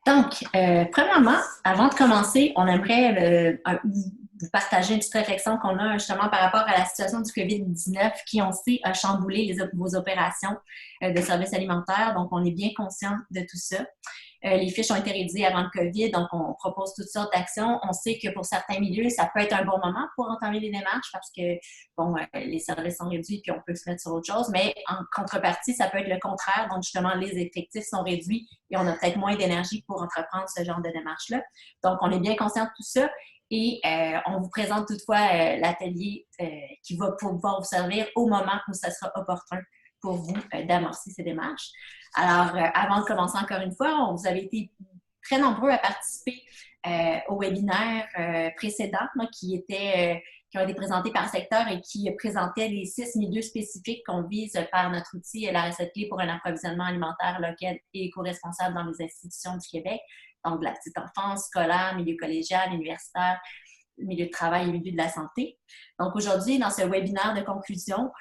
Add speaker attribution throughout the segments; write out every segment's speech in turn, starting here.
Speaker 1: Donc, premièrement, avant de commencer, on aimerait vous partager une petite réflexion qu'on a justement par rapport à la situation du COVID-19 qui, on sait, a chamboulé vos opérations de services alimentaires. Donc, on est bien conscient de tout ça. Les fiches ont été réduites avant le COVID, donc on propose toutes sortes d'actions. On sait que pour certains milieux, ça peut être un bon moment pour entamer les démarches parce que, bon, les services sont réduits puis on peut se mettre sur autre chose. Mais en contrepartie, ça peut être le contraire. Donc, justement, les effectifs sont réduits et on a peut-être moins d'énergie pour entreprendre ce genre de démarche-là. Donc, on est bien conscient de tout ça. Et on vous présente toutefois l'atelier qui va pouvoir vous servir au moment où ça sera opportun pour vous d'amorcer ces démarches. Alors, avant de commencer encore une fois, vous avez été très nombreux à participer au webinaire précédent là, qui ont été présentés par secteur et qui présentaient les 6 milieux spécifiques qu'on vise par notre outil la recette clé pour un approvisionnement alimentaire local et éco-responsable dans les institutions du Québec. Donc, de la petite enfance, scolaire, milieu collégial, universitaire, milieu de travail et milieu de la santé. Donc, aujourd'hui, dans ce webinaire de conclusion,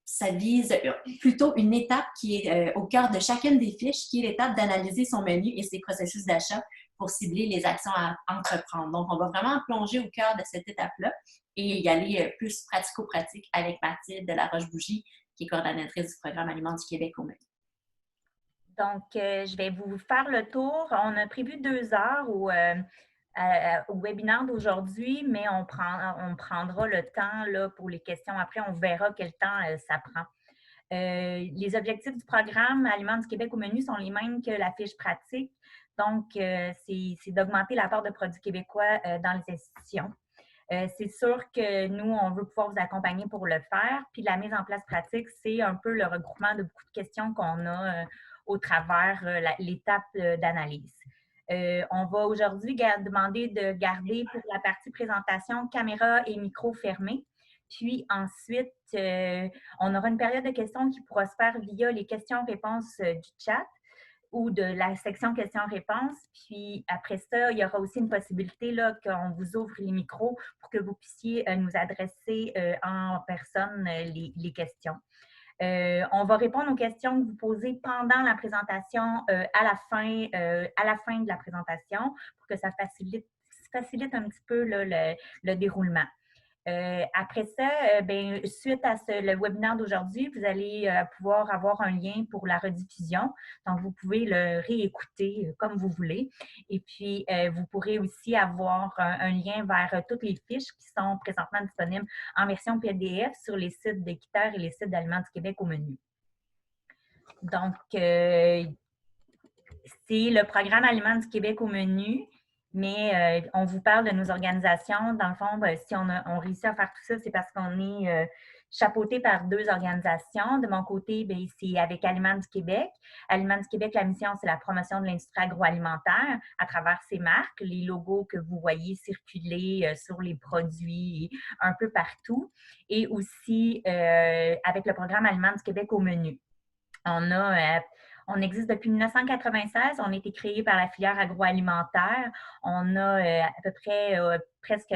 Speaker 1: ça vise plutôt une étape qui est au cœur de chacune des fiches, qui est l'étape d'analyser son menu et ses processus d'achat pour cibler les actions à entreprendre. Donc, on va vraiment plonger au cœur de cette étape-là et y aller plus pratico-pratique avec Mathilde de La Roche-Bougie, qui est coordonnatrice du programme Aliments du Québec au menu.
Speaker 2: Donc, je vais vous faire le tour. On a prévu 2 heures au webinaire d'aujourd'hui, mais on prendra le temps là, pour les questions. Après, on verra quel temps ça prend. Les objectifs du programme Aliments du Québec au menu sont les mêmes que la fiche pratique. Donc, c'est d'augmenter la part de produits québécois dans les institutions. C'est sûr que nous, on veut pouvoir vous accompagner pour le faire. Puis la mise en place pratique, c'est un peu le regroupement de beaucoup de questions qu'on a au travers l'étape d'analyse. On va aujourd'hui demander de garder pour la partie présentation caméra et micro fermés. Puis ensuite, on aura une période de questions qui pourra se faire via les questions-réponses du chat ou de la section questions-réponses. Puis après ça, il y aura aussi une possibilité là, qu'on vous ouvre les micros pour que vous puissiez nous adresser en personne les questions. On va répondre aux questions que vous posez pendant la présentation à la fin de la présentation pour que ça facilite un petit peu là, le déroulement. Après ça, suite à le webinaire d'aujourd'hui, vous allez pouvoir avoir un lien pour la rediffusion. Donc, vous pouvez le réécouter comme vous voulez. Et puis, vous pourrez aussi avoir un lien vers toutes les fiches qui sont présentement disponibles en version PDF sur les sites d'Équiterre et les sites d'Aliments du Québec au menu. Donc, c'est le programme Aliments du Québec au menu. Mais on vous parle de nos organisations. Dans le fond, si on réussit à faire tout ça, c'est parce qu'on est chapeauté par 2 organisations. De mon côté, c'est avec Aliments du Québec. Aliments du Québec, la mission, c'est la promotion de l'industrie agroalimentaire à travers ses marques, les logos que vous voyez circuler sur les produits un peu partout. Et aussi avec le programme Aliments du Québec au menu. On existe depuis 1996. On a été créé par la filière agroalimentaire. On a à peu près presque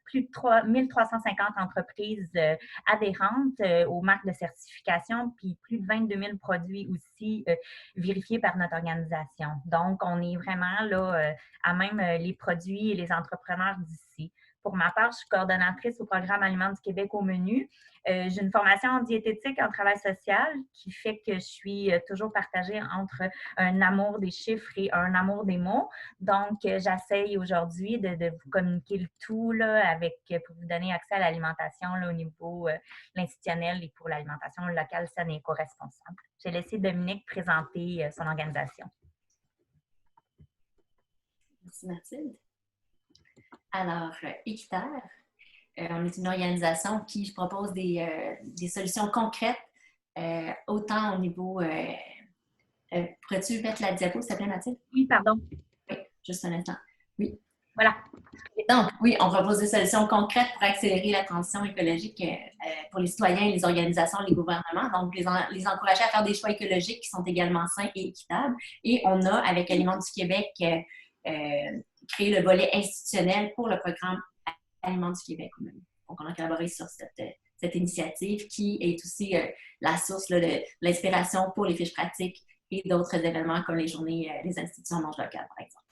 Speaker 2: plus de 1350 entreprises adhérentes aux marques de certification, puis plus de 22 000 produits aussi vérifiés par notre organisation. Donc, on est vraiment là à même les produits et les entrepreneurs d'ici. Pour ma part, je suis coordonnatrice au programme Aliments du Québec au menu. J'ai une formation en diététique, en travail social, qui fait que je suis toujours partagée entre un amour des chiffres et un amour des mots. Donc, j'essaye aujourd'hui de vous communiquer le tout là, pour vous donner accès à l'alimentation au niveau institutionnel et pour l'alimentation locale saine et éco-responsable. J'ai laissé Dominique présenter son organisation.
Speaker 1: Merci Mathilde. Alors, Équiterre, on est une organisation qui propose des solutions concrètes, autant au niveau... pourrais-tu mettre la diapo, s'il te plaît, Mathilde?
Speaker 2: Oui, pardon.
Speaker 1: Oui, juste un instant. Oui.
Speaker 2: Voilà.
Speaker 1: Donc, oui, on propose des solutions concrètes pour accélérer la transition écologique pour les citoyens, les organisations, les gouvernements. Donc, les encourager à faire des choix écologiques qui sont également sains et équitables. Et on a, avec Aliments du Québec, créé le volet institutionnel pour le programme Aliments du Québec. Donc, on a collaboré sur cette initiative qui est aussi la source là, de l'inspiration pour les fiches pratiques et d'autres événements comme les journées des institutions mange locales, par exemple.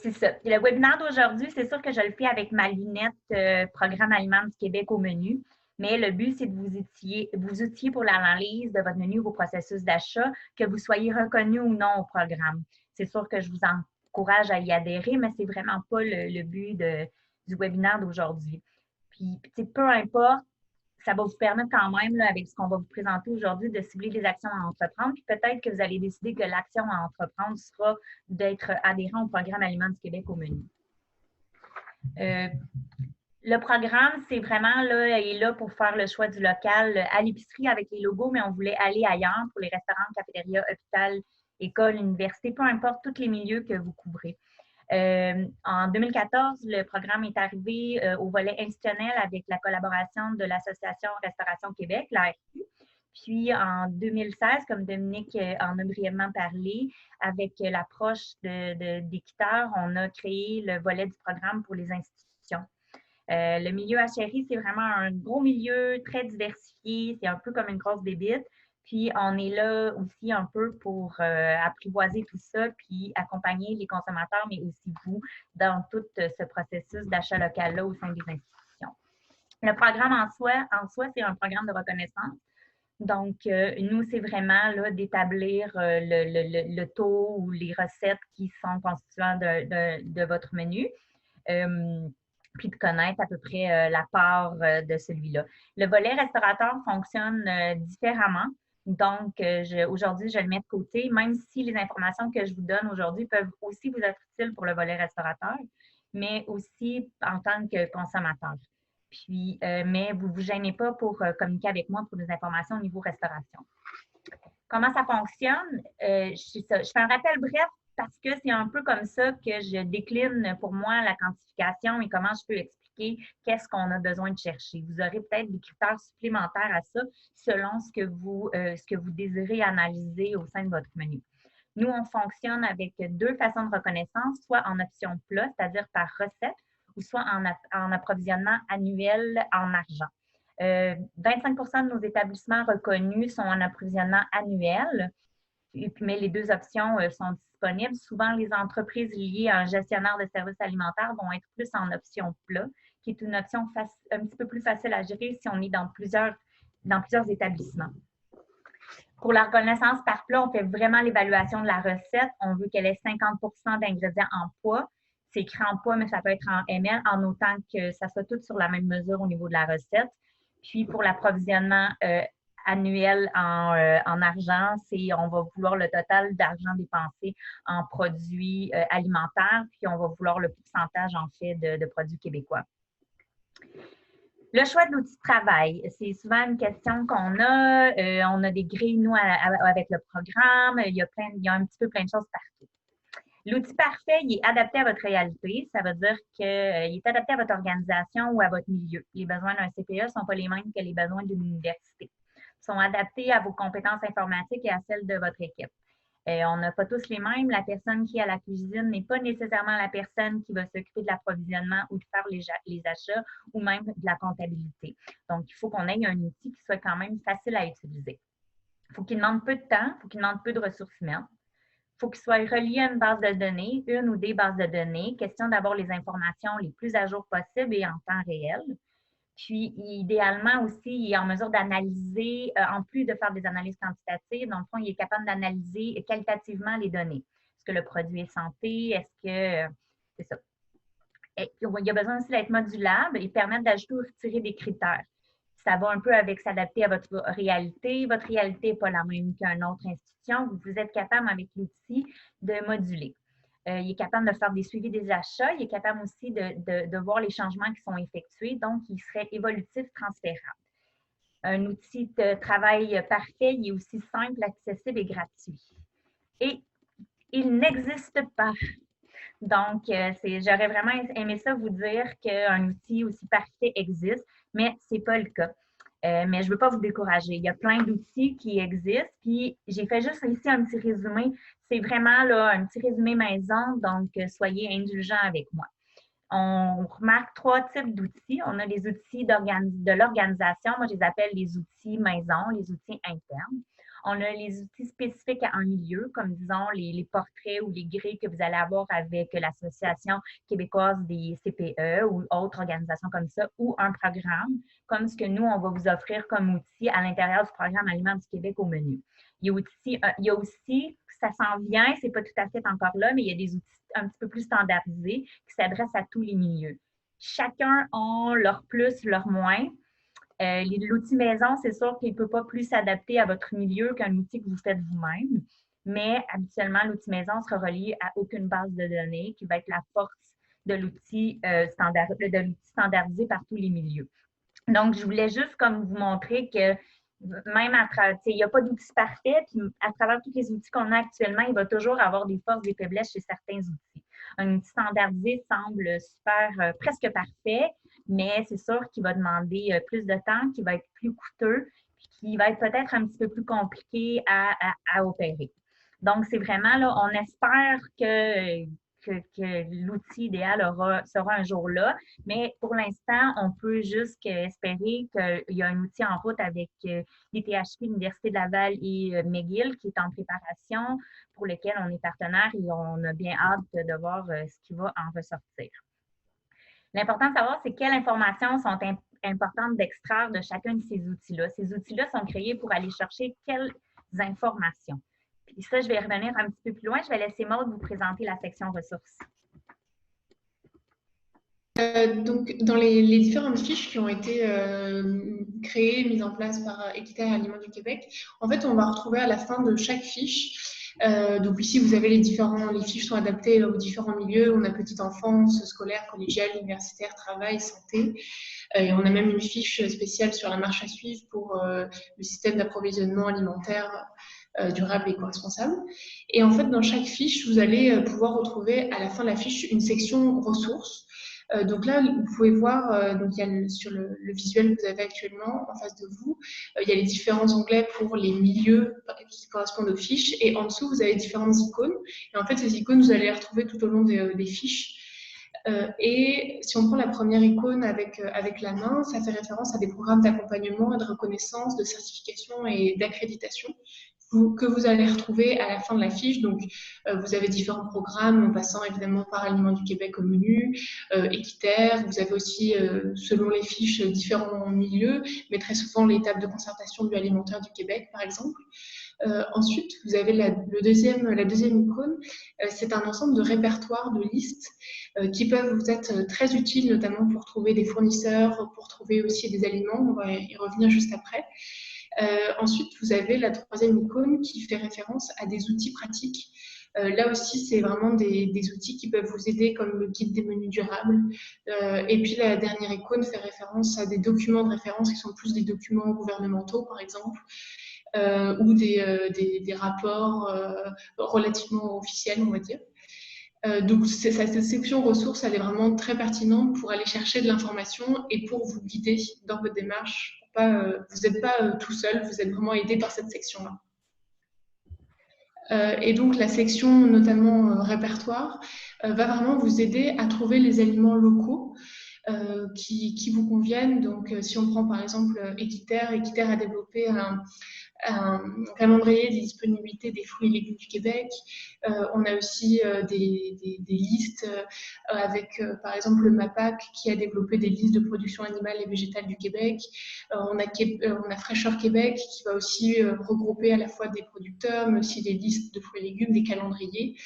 Speaker 2: C'est ça. Puis le webinaire d'aujourd'hui, c'est sûr que je le fais avec ma lunette Programme Aliments du Québec au menu. Mais le but, c'est de vous outiller pour l'analyse de votre menu ou vos processus d'achat, que vous soyez reconnu ou non au programme. C'est sûr que je vous encourage à y adhérer, mais ce n'est vraiment pas le but du webinaire d'aujourd'hui. Puis, peu importe, ça va vous permettre quand même, là, avec ce qu'on va vous présenter aujourd'hui, de cibler les actions à entreprendre. Puis peut-être que vous allez décider que l'action à entreprendre sera d'être adhérent au programme Aliments du Québec au menu. Le programme, c'est vraiment là, est là pour faire le choix du local à l'épicerie avec les logos, mais on voulait aller ailleurs pour les restaurants, cafétérias, hôpital, école, université, peu importe tous les milieux que vous couvrez. En 2014, le programme est arrivé au volet institutionnel avec la collaboration de l'Association Restauration Québec, l'ARQ. Puis en 2016, comme Dominique en a brièvement parlé, avec l'approche d'Équiterre, on a créé le volet du programme pour les institutions. Le milieu HRI, c'est vraiment un gros milieu très diversifié. C'est un peu comme une grosse bébite. Puis, on est là aussi un peu pour apprivoiser tout ça, puis accompagner les consommateurs, mais aussi vous, dans tout ce processus d'achat local-là au sein des institutions. Le programme en soi c'est un programme de reconnaissance. Donc, nous, c'est vraiment d'établir le taux ou les recettes qui sont constituants de votre menu. Puis de connaître à peu près la part de celui-là. Le volet restaurateur fonctionne différemment. Donc, aujourd'hui, je le mets de côté, même si les informations que je vous donne aujourd'hui peuvent aussi vous être utiles pour le volet restaurateur, mais aussi en tant que consommateur. Puis, mais vous ne vous gênez pas pour communiquer avec moi pour des informations au niveau restauration. Comment ça fonctionne? Je fais un rappel bref parce que c'est un peu comme ça que je décline pour moi la quantification et comment je peux expliquer qu'est-ce qu'on a besoin de chercher. Vous aurez peut-être des critères supplémentaires à ça selon ce que vous désirez analyser au sein de votre menu. Nous, on fonctionne avec deux façons de reconnaissance, soit en option plat, c'est-à-dire par recette, ou soit en approvisionnement annuel en argent. 25 de nos établissements reconnus sont en approvisionnement annuel, mais les deux options sont disponibles. Souvent, les entreprises liées à un gestionnaire de services alimentaires vont être plus en option plat, qui est une option un petit peu plus facile à gérer si on est dans plusieurs établissements. Pour la reconnaissance par plat, on fait vraiment l'évaluation de la recette. On veut qu'elle ait 50 d'ingrédients en poids. C'est écrit en poids, mais ça peut être en ml, en autant que ça soit tout sur la même mesure au niveau de la recette. Puis, pour l'approvisionnement annuel en argent, on va vouloir le total d'argent dépensé en produits alimentaires, puis on va vouloir le pourcentage, en fait, de produits québécois. Le choix de l'outil de travail, c'est souvent une question qu'on a. On a des grilles, nous, avec le programme. Il y a un petit peu plein de choses partout. L'outil parfait, il est adapté à votre réalité. Ça veut dire qu'il est adapté à votre organisation ou à votre milieu. Les besoins d'un CPE ne sont pas les mêmes que les besoins d'une université. Ils sont adaptés à vos compétences informatiques et à celles de votre équipe. On n'a pas tous les mêmes. La personne qui est à la cuisine n'est pas nécessairement la personne qui va s'occuper de l'approvisionnement ou de faire les achats ou même de la comptabilité. Donc, il faut qu'on ait un outil qui soit quand même facile à utiliser. Il faut qu'il demande peu de temps, il faut qu'il demande peu de ressources humaines. Il faut qu'il soit relié à une base de données, une ou des bases de données. Question d'avoir les informations les plus à jour possibles et en temps réel. Puis, idéalement aussi, il est en mesure d'analyser, en plus de faire des analyses quantitatives, dans le fond, il est capable d'analyser qualitativement les données. Est-ce que le produit est santé? Est-ce que... c'est ça. Et il y a besoin aussi d'être modulable et permettre d'ajouter ou retirer des critères. Ça va un peu avec s'adapter à votre réalité. Votre réalité n'est pas la même qu'une autre institution. Vous êtes capable, avec l'outil, de moduler. Il est capable de faire des suivis des achats. Il est capable aussi de voir les changements qui sont effectués. Donc, il serait évolutif, transférable. Un outil de travail parfait, il est aussi simple, accessible et gratuit. Et il n'existe pas. Donc, j'aurais vraiment aimé ça vous dire qu'un outil aussi parfait existe, mais ce n'est pas le cas. Mais je ne veux pas vous décourager. Il y a plein d'outils qui existent. Puis, j'ai fait juste ici un petit résumé. C'est vraiment là, un petit résumé maison, donc soyez indulgents avec moi. On remarque 3 types d'outils. On a les outils de l'organisation. Moi, je les appelle les outils maison, les outils internes. On a les outils spécifiques à un milieu, comme disons les portraits ou les grilles que vous allez avoir avec l'Association québécoise des CPE ou autre organisation comme ça, ou un programme, comme ce que nous, on va vous offrir comme outil à l'intérieur du programme Aliments du Québec au menu. Il y a aussi, ça s'en vient, c'est pas tout à fait encore là, mais il y a des outils un petit peu plus standardisés qui s'adressent à tous les milieux. Chacun a leur plus, leur moins. L'outil maison, c'est sûr qu'il ne peut pas plus s'adapter à votre milieu qu'un outil que vous faites vous-même, mais habituellement, l'outil maison sera relié à aucune base de données qui va être la force de l'outil standardisé par tous les milieux. Donc, je voulais juste comme vous montrer que même à travers, il n'y a pas d'outils parfaits, puis à travers tous les outils qu'on a actuellement, il va toujours avoir des forces, des faiblesses chez certains outils. Un outil standardisé semble super, presque parfait, mais c'est sûr qu'il va demander plus de temps, qu'il va être plus coûteux, puis qu'il va être peut-être un petit peu plus compliqué à opérer. Donc, c'est vraiment là, on espère que l'outil idéal sera un jour là, mais pour l'instant, on peut juste espérer qu'il y a un outil en route avec l'ITHQ, l'Université de Laval et McGill qui est en préparation, pour lequel on est partenaire et on a bien hâte de voir ce qui va en ressortir. L'important de savoir, c'est quelles informations sont importantes d'extraire de chacun de ces outils-là. Ces outils-là sont créés pour aller chercher quelles informations. Puis ça, je vais revenir un petit peu plus loin. Je vais laisser Maude vous présenter la section ressources.
Speaker 3: Donc, dans les différentes fiches qui ont été créées, mises en place par Équiterre et Aliments du Québec, en fait, on va retrouver à la fin de chaque fiche. Donc ici, vous avez les fiches sont adaptées aux différents milieux. On a petite enfance, scolaire, collégiale, universitaire, travail, santé. Et on a même une fiche spéciale sur la marche à suivre pour le système d'approvisionnement alimentaire durable et éco-responsable. Et en fait, dans chaque fiche, vous allez pouvoir retrouver à la fin de la fiche une section ressources. Donc là, vous pouvez voir, donc il y a sur le visuel que vous avez actuellement en face de vous, il y a les différents onglets pour les milieux qui correspondent aux fiches, et en dessous, vous avez différentes icônes. Et en fait, ces icônes, vous allez les retrouver tout au long des fiches. Et si on prend la première icône avec la main, ça fait référence à des programmes d'accompagnement et de reconnaissance, de certification et d'accréditation que vous allez retrouver à la fin de la fiche. Donc, vous avez différents programmes en passant évidemment par Aliments du Québec au menu, Équiterre. Vous avez aussi, selon les fiches, différents milieux, mais très souvent l'étape de concertation du alimentaire du Québec, par exemple. Ensuite, vous avez la deuxième icône. C'est un ensemble de répertoires, de listes qui peuvent vous être très utiles, notamment pour trouver des fournisseurs, pour trouver aussi des aliments. On va y revenir juste après. Ensuite, vous avez la troisième icône qui fait référence à des outils pratiques. Là aussi, c'est vraiment des outils qui peuvent vous aider, comme le guide des menus durables. Et puis, la dernière icône fait référence à des documents de référence qui sont plus des documents gouvernementaux, par exemple, ou des rapports relativement officiels, on va dire. Donc, cette section ressources, elle est vraiment très pertinente pour aller chercher de l'information et pour vous guider dans votre démarche. Vous n'êtes pas tout seul, vous êtes vraiment aidé par cette section-là. Et donc, la section, notamment répertoire, va vraiment vous aider à trouver les aliments locaux qui vous conviennent. Donc, si on prend par exemple Équiterre a développé un calendrier des disponibilités des fruits et légumes du Québec. On a aussi des listes avec, par exemple, le MAPAC qui a développé des listes de production animale et végétale du Québec. On a Fraîcheur Québec qui va aussi regrouper à la fois des producteurs, mais aussi des listes de fruits et légumes, des calendriers.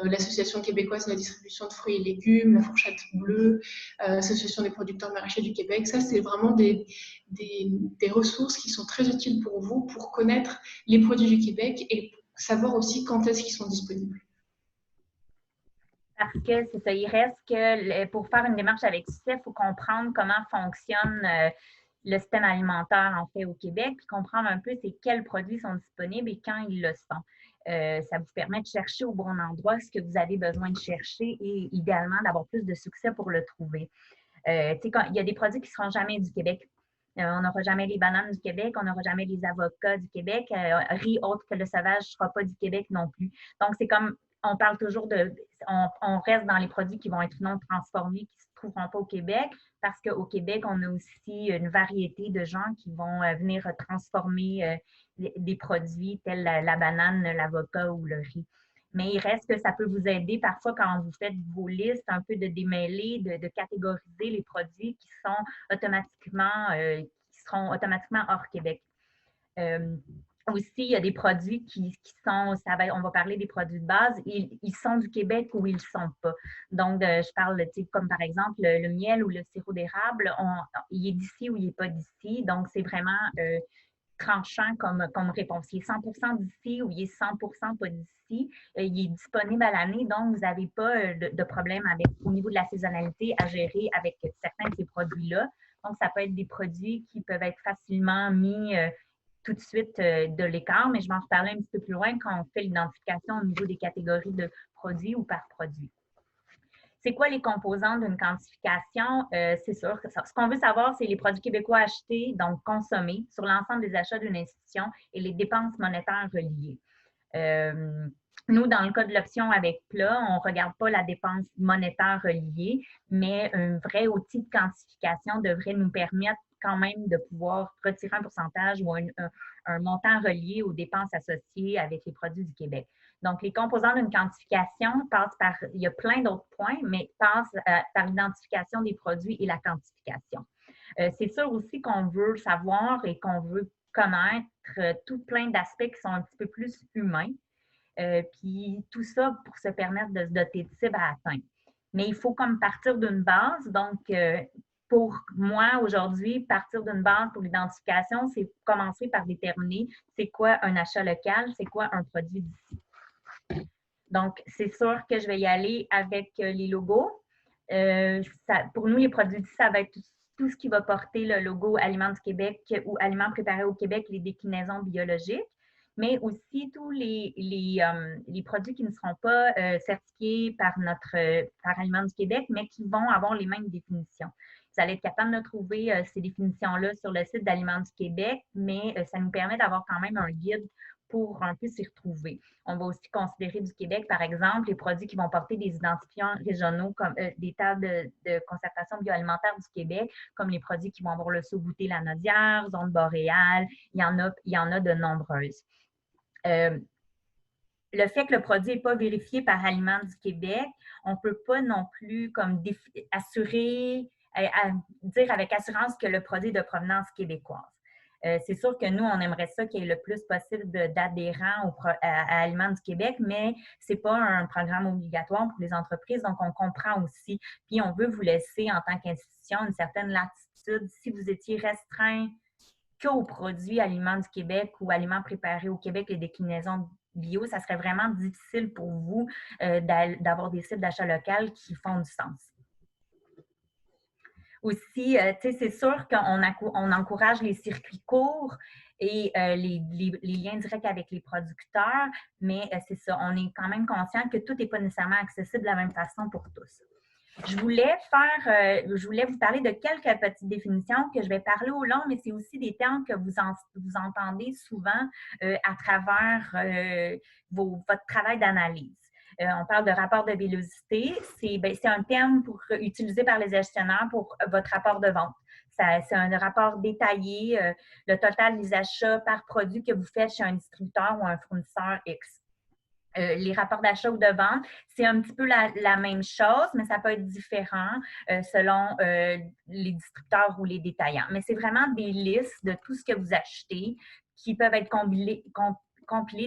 Speaker 3: L'Association québécoise de la distribution de fruits et légumes, la Fourchette Bleue, l'Association des producteurs maraîchers du Québec. Ça, c'est vraiment des ressources qui sont très utiles pour vous pour connaître les produits du Québec et savoir aussi quand est-ce qu'ils sont disponibles.
Speaker 2: Parce que c'est ça, il reste que pour faire une démarche avec succès, il faut comprendre comment fonctionne le système alimentaire en fait au Québec, puis comprendre un peu c'est quels produits sont disponibles et quand ils le sont. Ça vous permet de chercher au bon endroit ce que vous avez besoin de chercher et idéalement d'avoir plus de succès pour le trouver. Il y a des produits qui ne seront jamais du Québec. On n'aura jamais les bananes du Québec, on n'aura jamais les avocats du Québec. Riz autre que le sauvage ne sera pas du Québec non plus. Donc, c'est comme on parle toujours on reste dans les produits qui vont être non transformés, qui ne se trouveront pas au Québec, parce qu'au Québec, on a aussi une variété de gens qui vont venir transformer des produits tels la banane, l'avocat ou le riz. Mais il reste que ça peut vous aider parfois quand vous faites vos listes, un peu de démêler, de catégoriser les produits qui seront automatiquement hors Québec. Aussi, il y a des produits qui sont, on va parler des produits de base, ils sont du Québec ou ils ne le sont pas. Donc, je parle, comme par exemple le miel ou le sirop d'érable, il est d'ici ou il n'est pas d'ici. Donc, c'est vraiment tranchant comme réponse. Il est 100% d'ici ou il est 100% pas d'ici. Il est disponible à l'année, donc vous n'avez pas de problème au niveau de la saisonnalité à gérer avec certains de ces produits-là. Donc, ça peut être des produits qui peuvent être facilement mis tout de suite de l'écart, mais je vais en reparler un petit peu plus loin quand on fait l'identification au niveau des catégories de produits ou par produit. C'est quoi les composants d'une quantification? C'est sûr que ce qu'on veut savoir, c'est les produits québécois achetés, donc consommés, sur l'ensemble des achats d'une institution et les dépenses monétaires reliées. Nous, dans le cas de l'option avec plat, on ne regarde pas la dépense monétaire reliée, mais un vrai outil de quantification devrait nous permettre quand même de pouvoir retirer un pourcentage ou un montant relié aux dépenses associées avec les produits du Québec. Donc, les composants d'une quantification passent il y a plein d'autres points, mais passent par l'identification des produits et la quantification. C'est sûr aussi qu'on veut savoir et qu'on veut connaître tout plein d'aspects qui sont un petit peu plus humains. Puis tout ça pour se permettre de se doter de cibles à atteindre. Mais il faut comme partir d'une base. Donc, pour moi, aujourd'hui, partir d'une base pour l'identification, c'est commencer par déterminer c'est quoi un achat local, c'est quoi un produit d'ici. Donc, c'est sûr que je vais y aller avec les logos. Pour nous, les produits d'ici, ça va être tout ce qui va porter le logo Aliments du Québec ou Aliments préparés au Québec, les déclinaisons biologiques, mais aussi tous les produits qui ne seront pas certifiés par Aliments du Québec, mais qui vont avoir les mêmes définitions. Vous allez être capable de trouver ces définitions-là sur le site d'Aliments du Québec, mais ça nous permet d'avoir quand même un guide pour un peu s'y retrouver. On va aussi considérer du Québec, par exemple, les produits qui vont porter des identifiants régionaux comme des tables de concertation bioalimentaire du Québec, comme les produits qui vont avoir le saut-goûté la Nodière, zone boréale, il y en a de nombreuses. Le fait que le produit n'est pas vérifié par Aliments du Québec, on ne peut pas non plus comme dire avec assurance que le produit est de provenance québécoise. C'est sûr que nous, on aimerait ça qu'il y ait le plus possible d'adhérents à Aliments du Québec, mais ce n'est pas un programme obligatoire pour les entreprises, donc on comprend aussi. Puis on veut vous laisser, en tant qu'institution, une certaine latitude. Si vous étiez restreint qu'aux produits Aliments du Québec ou Aliments préparés au Québec, les déclinaisons bio, ça serait vraiment difficile pour vous d'avoir des sites d'achat local qui font du sens. Aussi, c'est sûr qu'on encourage les circuits courts et les liens directs avec les producteurs, mais c'est ça, on est quand même conscient que tout n'est pas nécessairement accessible de la même façon pour tous. Je voulais vous parler de quelques petites définitions que je vais parler au long, mais c'est aussi des termes que vous entendez souvent à travers votre travail d'analyse. On parle de rapport de vélocité. C'est un terme utilisé par les gestionnaires pour votre rapport de vente. C'est un rapport détaillé, le total des achats par produit que vous faites chez un distributeur ou un fournisseur X. Les rapports d'achat ou de vente, c'est un petit peu la même chose, mais ça peut être différent selon les distributeurs ou les détaillants. Mais c'est vraiment des listes de tout ce que vous achetez qui peuvent être compilés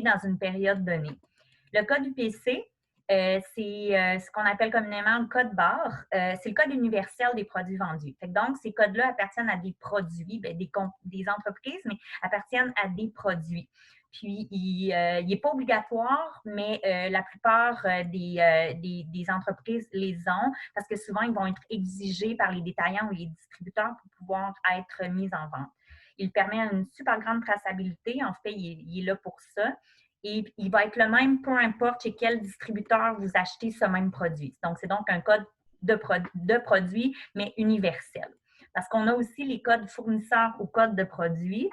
Speaker 2: dans une période donnée. Le code UPC, c'est ce qu'on appelle communément le code barre. C'est le code universel des produits vendus. Donc, ces codes-là appartiennent à des produits, des entreprises, mais appartiennent à des produits. Puis, il n'est pas obligatoire, mais la plupart des entreprises les ont parce que souvent, ils vont être exigés par les détaillants ou les distributeurs pour pouvoir être mis en vente. Il permet une super grande traçabilité. En fait, il est là pour ça. Et il va être le même, peu importe chez quel distributeur vous achetez ce même produit. Donc, c'est donc un code de produit, mais universel. Parce qu'on a aussi les codes fournisseurs ou codes de produits.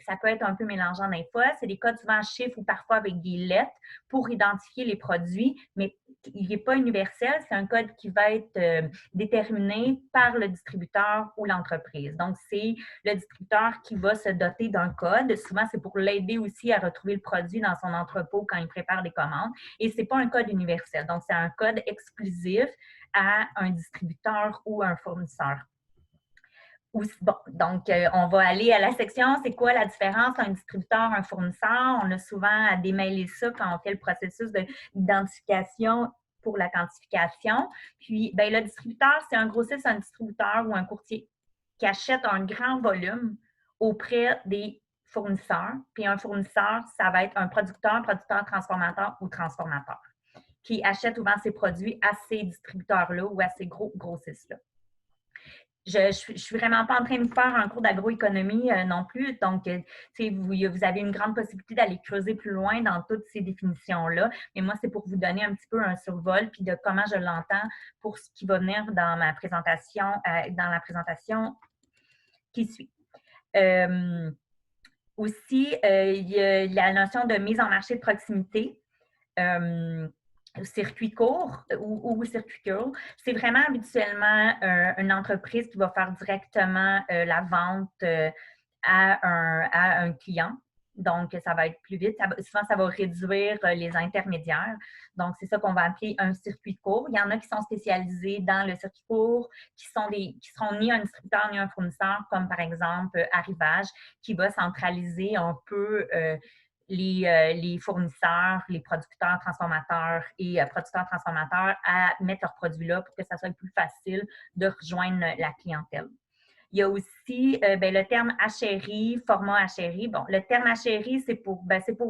Speaker 2: Ça peut être un peu mélangeant des fois. C'est des codes souvent chiffres ou parfois avec des lettres pour identifier les produits, mais il n'est pas universel. C'est un code qui va être déterminé par le distributeur ou l'entreprise. Donc, c'est le distributeur qui va se doter d'un code. Souvent, c'est pour l'aider aussi à retrouver le produit dans son entrepôt quand il prépare les commandes. Et ce n'est pas un code universel. Donc, c'est un code exclusif à un distributeur ou un fournisseur. Bon, donc, on va aller à la section, c'est quoi la différence entre un distributeur et un fournisseur? On a souvent à démêler ça quand on fait le processus d'identification pour la quantification. Puis, bien, le distributeur, c'est un grossiste, un distributeur ou un courtier qui achète un grand volume auprès des fournisseurs. Puis, un fournisseur, ça va être un producteur, transformateur ou transformateur qui achète souvent ses produits à ces distributeurs-là ou à ces grossistes-là. Je ne suis vraiment pas en train de faire un cours d'agroéconomie non plus. Donc, vous avez une grande possibilité d'aller creuser plus loin dans toutes ces définitions-là. Mais moi, c'est pour vous donner un petit peu un survol puis de comment je l'entends pour ce qui va venir dans ma présentation, dans la présentation qui suit. Aussi, il y a la notion de mise en marché de proximité. Circuit court ou circuit court, c'est vraiment habituellement une entreprise qui va faire directement la vente à un client. Donc, ça va être plus vite. Souvent, ça va réduire les intermédiaires. Donc, c'est ça qu'on va appeler un circuit court. Il y en a qui sont spécialisés dans le circuit court, qui seront ni un distributeur ni un fournisseur, comme par exemple Arrivage, qui va centraliser un peu les fournisseurs, les producteurs, transformateurs et producteurs transformateurs à mettre leurs produits là pour que ça soit plus facile de rejoindre la clientèle. Il y a aussi le terme achérie, format achérie. Bon, le terme achérie, c'est pour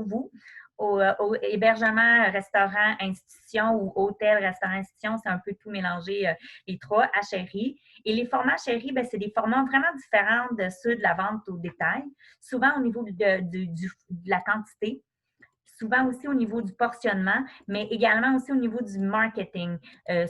Speaker 2: vous. Au hébergement, restaurant, institution ou hôtel, restaurant, institution, c'est un peu tout mélangé, les trois, achérie. Et les formats achérie, c'est des formats vraiment différents de ceux de la vente au détail, souvent au niveau de la quantité, souvent aussi au niveau du portionnement, mais également aussi au niveau du marketing.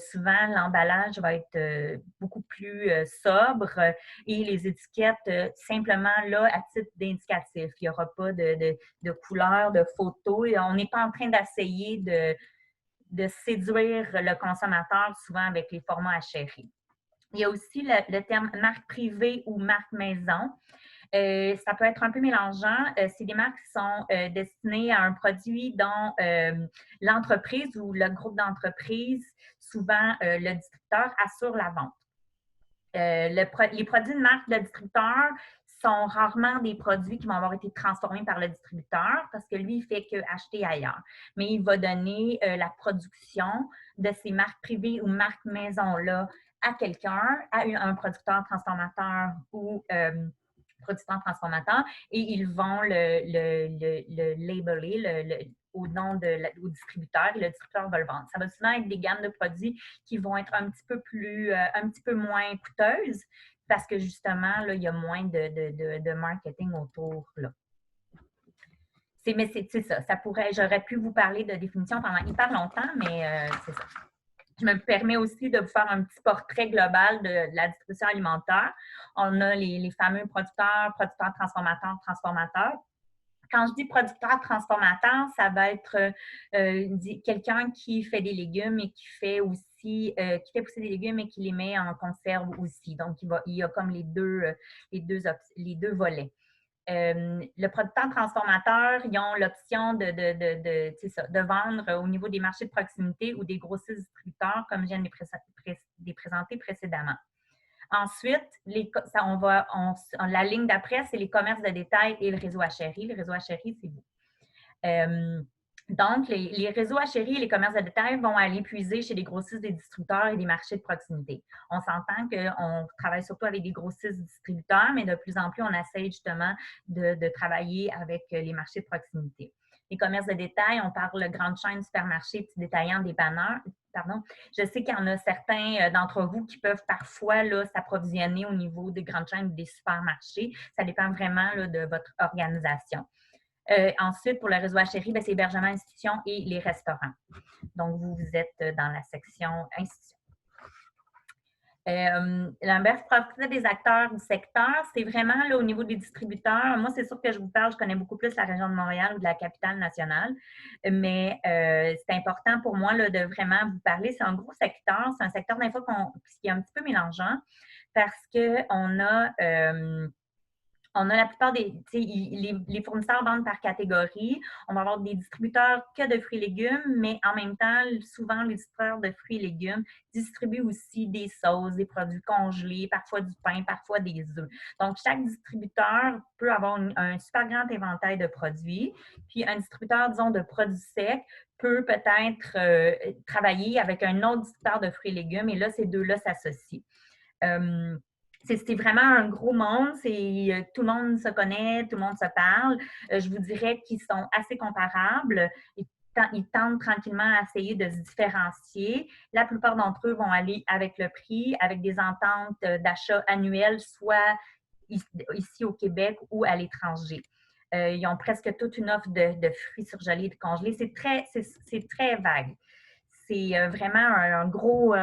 Speaker 2: Souvent, l'emballage va être beaucoup plus sobre et les étiquettes simplement là à titre d'indicatif. Il n'y aura pas de couleurs, de photos. Et on n'est pas en train d'essayer de séduire le consommateur souvent avec les formats achéris. Il y a aussi le terme marque privée ou marque maison. Ça peut être un peu mélangeant. C'est des marques qui sont destinées à un produit dont l'entreprise ou le groupe d'entreprises, souvent le distributeur, assure la vente. Les produits de marque de distributeur sont rarement des produits qui vont avoir été transformés par le distributeur parce que lui, il ne fait qu'acheter ailleurs. Mais il va donner la production de ces marques privées ou marques maison-là à quelqu'un, à un producteur transformateur ou producteur transformateur, et ils vont le labeler au nom au distributeur, et le distributeur va le vendre. Ça va souvent être des gammes de produits qui vont être un petit peu moins coûteuses parce que justement, là, il y a moins de marketing autour. Là. Mais c'est ça. J'aurais pu vous parler de définition pendant hyper longtemps, mais c'est ça. Je me permets aussi de vous faire un petit portrait global de la distribution alimentaire. On a les fameux producteurs, transformateurs. Quand je dis producteur, transformateur, ça va être quelqu'un qui fait des légumes et qui fait pousser des légumes et qui les met en conserve aussi. Donc, il y a comme les deux volets. Le producteur transformateur, ils ont l'option de vendre au niveau des marchés de proximité ou des grossistes distributeurs, comme je viens de les présenter précédemment. Ensuite, la ligne d'après, c'est les commerces de détail et le réseau achéri. Le réseau achéri, c'est vous. Donc, les réseaux achéris et les commerces de détail vont aller puiser chez les grossistes, des distributeurs et des marchés de proximité. On s'entend qu'on travaille surtout avec des grossistes distributeurs, mais de plus en plus, on essaie justement de travailler avec les marchés de proximité. Les commerces de détail, on parle de grandes chaînes, supermarchés, petits détaillants, dépanneurs. Je sais qu'il y en a certains d'entre vous qui peuvent parfois s'approvisionner au niveau des grandes chaînes des supermarchés. Ça dépend vraiment là, de votre organisation. Ensuite, pour le réseau achéri, c'est hébergement, institution et les restaurants. Donc, vous êtes dans la section institution. La best practice des acteurs du secteur, c'est vraiment là, au niveau des distributeurs. Moi, c'est sûr que je vous parle, je connais beaucoup plus la région de Montréal ou de la capitale nationale, mais c'est important pour moi là, de vraiment vous parler. C'est un gros secteur, c'est un secteur d'info qui est un petit peu mélangeant parce qu'on a la plupart les fournisseurs vendent par catégorie. On va avoir des distributeurs que de fruits et légumes, mais en même temps, souvent, les distributeurs de fruits et légumes distribuent aussi des sauces, des produits congelés, parfois du pain, parfois des œufs. Donc, chaque distributeur peut avoir un super grand éventail de produits. Puis, un distributeur, disons, de produits secs peut peut-être travailler avec un autre distributeur de fruits et légumes, et là, ces deux-là s'associent. C'est vraiment un gros monde, tout le monde se connaît, tout le monde se parle. Je vous dirais qu'ils sont assez comparables. Ils tentent tranquillement à essayer de se différencier. La plupart d'entre eux vont aller avec le prix, avec des ententes d'achat annuelles, soit ici au Québec ou à l'étranger. Ils ont presque toute une offre de fruits surgelés et de congelés. C'est très vague. C'est vraiment un gros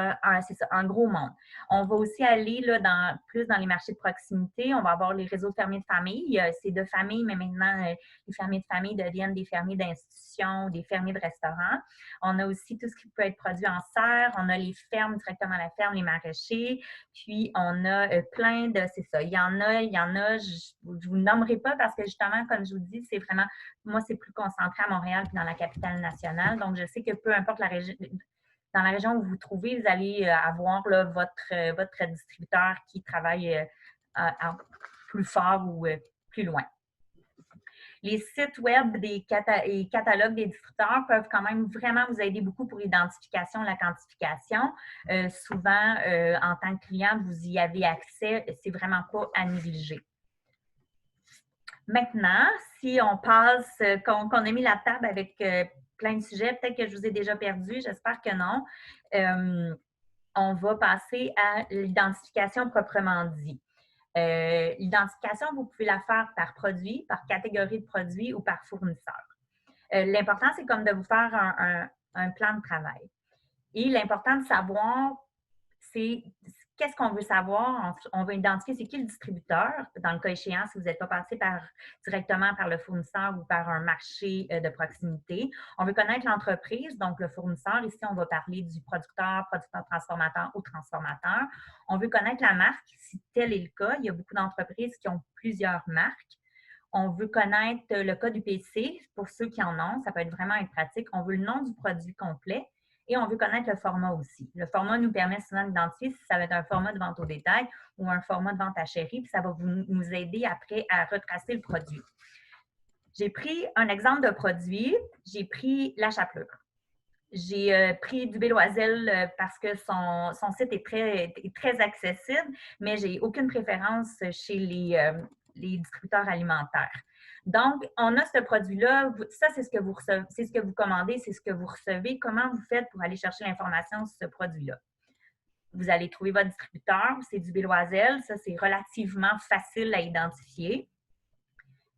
Speaker 2: monde. On va aussi aller là, plus dans les marchés de proximité. On va avoir les réseaux de fermiers de famille. C'est de famille, mais maintenant, les fermiers de famille deviennent des fermiers d'institutions, des fermiers de restaurants. On a aussi tout ce qui peut être produit en serre. On a les fermes directement à la ferme, les maraîchers. Puis, on a plein de... C'est ça. Il y en a, je ne vous nommerai pas parce que justement, comme je vous dis, c'est vraiment... Moi, c'est plus concentré à Montréal que dans la capitale nationale. Donc, je sais que peu importe la région, dans la région où vous vous trouvez, vous allez avoir là, votre distributeur qui travaille plus fort ou plus loin. Les sites web et catalogues des distributeurs peuvent quand même vraiment vous aider beaucoup pour l'identification, la quantification. Souvent, en tant que client, vous y avez accès. C'est vraiment pas à négliger. Maintenant, si on passe, qu'on a mis la table avec plein de sujets, peut-être que je vous ai déjà perdu, j'espère que non. On va passer à l'identification proprement dit. L'identification, vous pouvez la faire par produit, par catégorie de produits ou par fournisseur. L'important, c'est comme de vous faire un plan de travail. Et l'important de savoir, c'est qu'est-ce qu'on veut savoir. On veut identifier c'est qui le distributeur. Dans le cas échéant, si vous n'êtes pas passé directement par le fournisseur ou par un marché de proximité. On veut connaître l'entreprise, donc le fournisseur. Ici, on va parler du producteur transformateur ou transformateur. On veut connaître la marque, si tel est le cas. Il y a beaucoup d'entreprises qui ont plusieurs marques. On veut connaître le code UPC pour ceux qui en ont. Ça peut être vraiment pratique. On veut le nom du produit complet. Et on veut connaître le format aussi. Le format nous permet souvent d'identifier si ça va être un format de vente au détail ou un format de vente à chérie, puis ça va nous aider après à retracer le produit. J'ai pris un exemple de produit. J'ai pris la chapelure. J'ai pris du Béloisel parce que son site est très accessible, mais j'ai aucune préférence chez les distributeurs alimentaires. Donc, on a ce produit-là. Ça, c'est ce que vous recevez, c'est ce que vous commandez, c'est ce que vous recevez. Comment vous faites pour aller chercher l'information sur ce produit-là? Vous allez trouver votre distributeur, c'est du Béloisel. Ça, c'est relativement facile à identifier.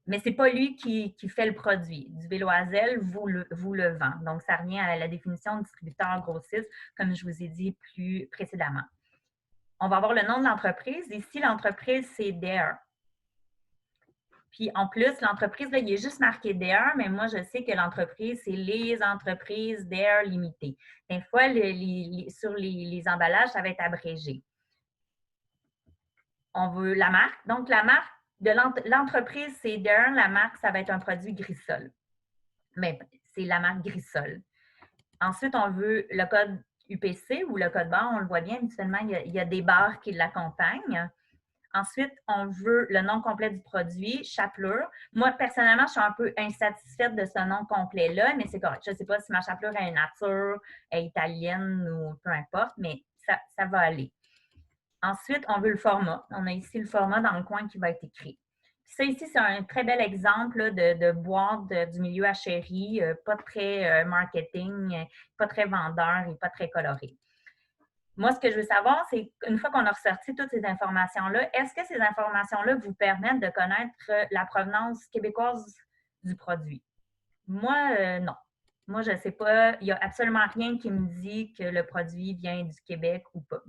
Speaker 2: Mais ce n'est pas lui qui fait le produit. Du Béloisel vous le vend. Donc, ça revient à la définition de distributeur grossiste, comme je vous ai dit plus précédemment. On va avoir le nom de l'entreprise. Ici, l'entreprise, c'est Dare. Puis, en plus, l'entreprise, là, il est juste marqué Dare, mais moi, je sais que l'entreprise, c'est les entreprises Dare limitées. Des fois, sur les emballages, ça va être abrégé. On veut la marque. Donc, la marque, de l'entreprise, c'est Dare. La marque, ça va être un produit Grisol. Mais c'est la marque Grisol. Ensuite, on veut le code UPC ou le code barre. On le voit bien, habituellement, il y a des barres qui l'accompagnent. Ensuite, on veut le nom complet du produit, chapelure. Moi, personnellement, je suis un peu insatisfaite de ce nom complet-là, mais c'est correct. Je ne sais pas si ma chapelure est nature, est italienne ou peu importe, mais ça va aller. Ensuite, on veut le format. On a ici le format dans le coin qui va être écrit. Puis ça, ici, c'est un très bel exemple là, de boîte du milieu à chérie, pas très marketing, pas très vendeur et pas très coloré. Moi, ce que je veux savoir, c'est qu'une fois qu'on a ressorti toutes ces informations-là, est-ce que ces informations-là vous permettent de connaître la provenance québécoise du produit? Moi, non. Moi, je ne sais pas. Il n'y a absolument rien qui me dit que le produit vient du Québec ou pas.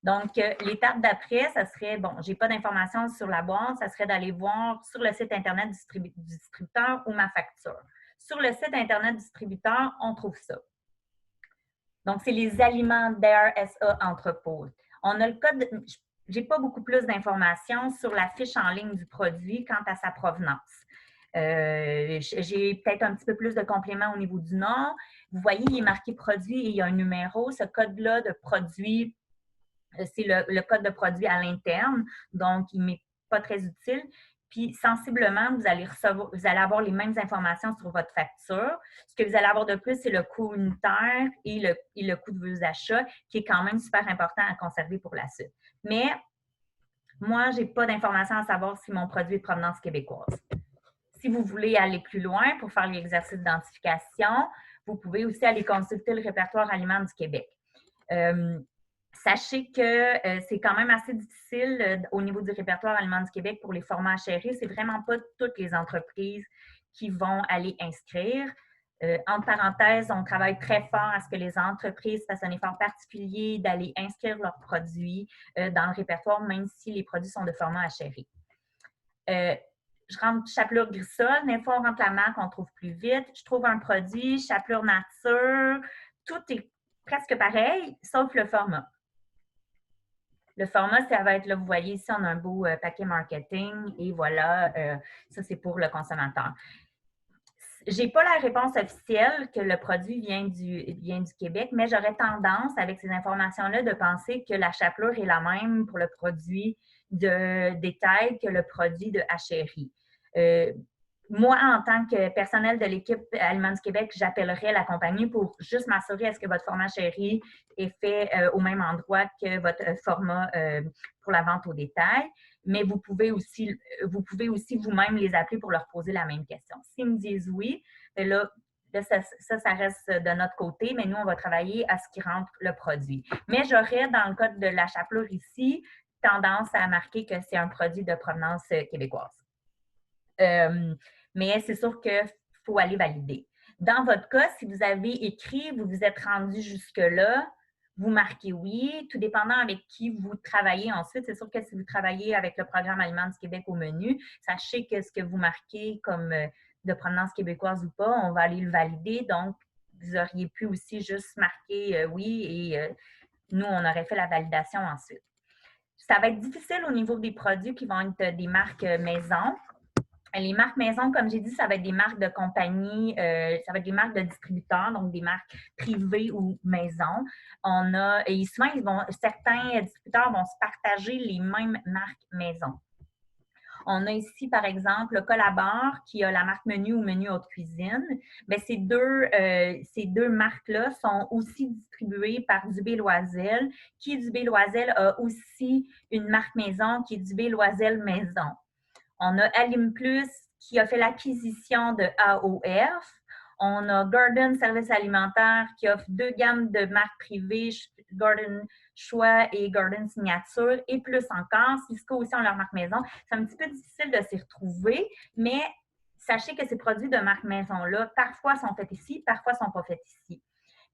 Speaker 2: Donc, l'étape d'après, ça serait, bon, j'ai pas d'informations sur la boîte, ça serait d'aller voir sur le site Internet du distributeur ou ma facture. Sur le site Internet du distributeur, on trouve ça. Donc, c'est les alimentaires SA Entrepôt. On a le code, j'ai pas beaucoup plus d'informations sur la fiche en ligne du produit quant à sa provenance. J'ai peut-être un petit peu plus de compléments au niveau du nom. Vous voyez, il est marqué produit et il y a un numéro. Ce code-là de produit, c'est le code de produit à l'interne, donc il m'est pas très utile. Puis, sensiblement, vous allez avoir les mêmes informations sur votre facture. Ce que vous allez avoir de plus, c'est le coût unitaire et le coût de vos achats, qui est quand même super important à conserver pour la suite. Mais, moi, je n'ai pas d'informations à savoir si mon produit est de provenance québécoise. Si vous voulez aller plus loin pour faire l'exercice d'identification, vous pouvez aussi aller consulter le répertoire aliments du Québec. Sachez que c'est quand même assez difficile au niveau du répertoire aliments du Québec pour les formats HRI. Ce n'est vraiment pas toutes les entreprises qui vont aller inscrire. Entre parenthèses, on travaille très fort à ce que les entreprises fassent un effort particulier d'aller inscrire leurs produits dans le répertoire, même si les produits sont de format HRI. Je rentre chapelure Grisol. Des fois, on rentre la marque, on trouve plus vite. Je trouve un produit, chapelure nature. Tout est presque pareil, sauf le format. Le format, ça va être, là, vous voyez ici, on a un beau paquet marketing et voilà, ça, c'est pour le consommateur. Je n'ai pas la réponse officielle que le produit vient du Québec, mais j'aurais tendance, avec ces informations-là, de penser que la chapelure est la même pour le produit de détail que le produit de HRI. Moi, en tant que personnel de l'équipe Aliments du Québec, j'appellerai la compagnie pour juste m'assurer est-ce que votre format HRI est fait au même endroit que votre format pour la vente au détail. Mais vous pouvez aussi vous-même les appeler pour leur poser la même question. S'ils me disent oui, là ça reste de notre côté, mais nous, on va travailler à ce qui rentre le produit. Mais j'aurais, dans le cas de la chapelure ici, tendance à marquer que c'est un produit de provenance québécoise. Mais c'est sûr qu'il faut aller valider. Dans votre cas, si vous avez écrit, vous vous êtes rendu jusque-là, vous marquez oui, tout dépendant avec qui vous travaillez ensuite. C'est sûr que si vous travaillez avec le programme Aliments du Québec au menu, sachez que ce que vous marquez comme de provenance québécoise ou pas, on va aller le valider. Donc, vous auriez pu aussi juste marquer oui et nous, on aurait fait la validation ensuite. Ça va être difficile au niveau des produits qui vont être des marques maison. Les marques maison, comme j'ai dit, ça va être des marques de compagnie, ça va être des marques de distributeurs, donc des marques privées ou maison. Et souvent, certains distributeurs vont se partager les mêmes marques maison. On a ici, par exemple, le Collabore qui a la marque menu ou menu haute cuisine. Bien, ces deux marques-là sont aussi distribuées par Dubé Loisel, qui, Dubé Loisel, a aussi une marque maison qui est Dubé Loisel Maison. On a Alim Plus qui a fait l'acquisition de AOF. On a Garden Service Alimentaire qui offre 2 gammes de marques privées, Garden Choix et Garden Signature, et plus encore. Cisco aussi ont leur marque maison. C'est un petit peu difficile de s'y retrouver, mais sachez que ces produits de marque maison-là, parfois sont faits ici, parfois ne sont pas faits ici.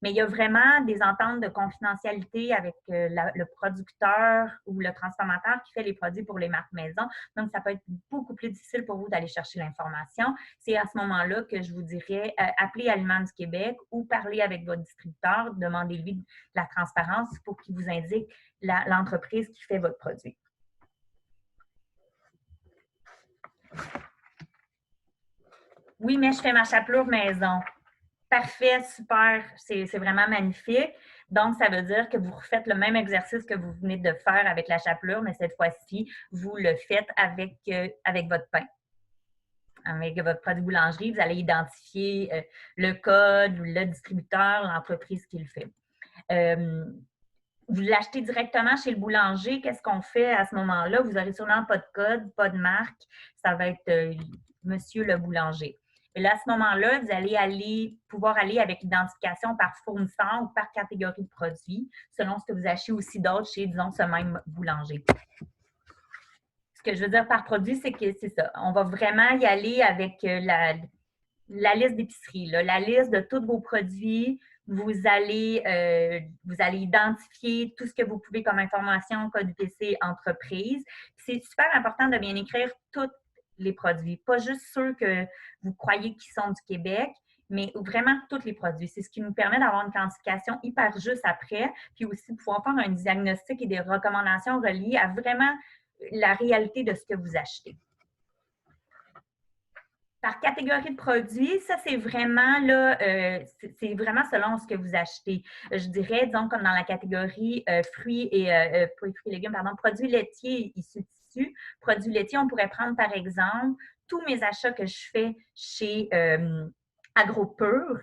Speaker 2: Mais il y a vraiment des ententes de confidentialité avec le producteur ou le transformateur qui fait les produits pour les marques maison. Donc, ça peut être beaucoup plus difficile pour vous d'aller chercher l'information. C'est à ce moment-là que je vous dirais, appelez Aliments du Québec ou parlez avec votre distributeur, demandez-lui de la transparence pour qu'il vous indique l'entreprise qui fait votre produit. Oui, mais je fais ma chapelure maison. Parfait, super, c'est vraiment magnifique. Donc, ça veut dire que vous refaites le même exercice que vous venez de faire avec la chapelure, mais cette fois-ci, vous le faites avec votre pain. Avec votre produit boulangerie, vous allez identifier le code, le distributeur, l'entreprise qui le fait. Vous l'achetez directement chez le boulanger. Qu'est-ce qu'on fait à ce moment-là? Vous n'aurez sûrement pas de code, pas de marque. Ça va être Monsieur le boulanger. Et là, à ce moment-là, vous allez pouvoir aller avec l'identification par fournisseur ou par catégorie de produits, selon ce que vous achetez aussi d'autres chez, disons, ce même boulanger. Ce que je veux dire par produit, c'est que c'est ça. On va vraiment y aller avec la liste d'épicerie, la liste de tous vos produits. Vous allez identifier tout ce que vous pouvez comme information, code UPC, entreprise. C'est super important de bien écrire tous les produits, pas juste ceux que vous croyez qui sont du Québec, mais vraiment tous les produits. C'est ce qui nous permet d'avoir une quantification hyper juste après, puis aussi de pouvoir faire un diagnostic et des recommandations reliées à vraiment la réalité de ce que vous achetez. Par catégorie de produits, ça, c'est vraiment, c'est vraiment selon ce que vous achetez. Je dirais, disons, comme dans la catégorie fruits et, pas fruits et légumes, pardon, produits laitiers issus de tissus. Produits laitiers, on pourrait prendre, par exemple, tous mes achats que je fais chez AgroPur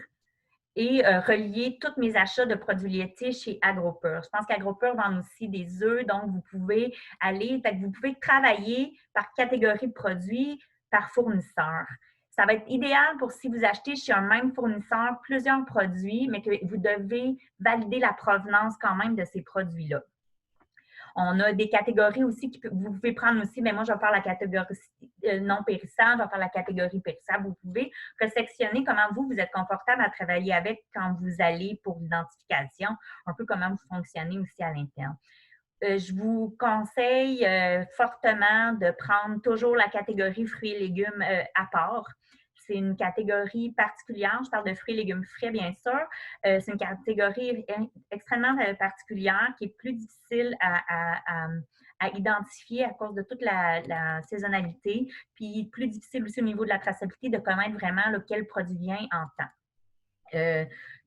Speaker 2: et relier tous mes achats de produits laitiers chez AgroPur. Je pense qu'AgroPur vend aussi des œufs, donc vous pouvez vous pouvez travailler par catégorie de produits, par fournisseur. Ça va être idéal pour si vous achetez chez un même fournisseur plusieurs produits, mais que vous devez valider la provenance quand même de ces produits-là. On a des catégories aussi que vous pouvez prendre aussi, mais moi, je vais faire la catégorie non périssable, je vais faire la catégorie périssable. Vous pouvez resectionner comment vous êtes confortable à travailler avec quand vous allez pour l'identification, un peu comment vous fonctionnez aussi à l'interne. Je vous conseille fortement de prendre toujours la catégorie fruits et légumes à part. C'est une catégorie particulière. Je parle de fruits et légumes frais, bien sûr. C'est une catégorie extrêmement particulière qui est plus difficile à identifier à cause de toute la saisonnalité, puis plus difficile aussi au niveau de la traçabilité de connaître vraiment quel produit vient en temps.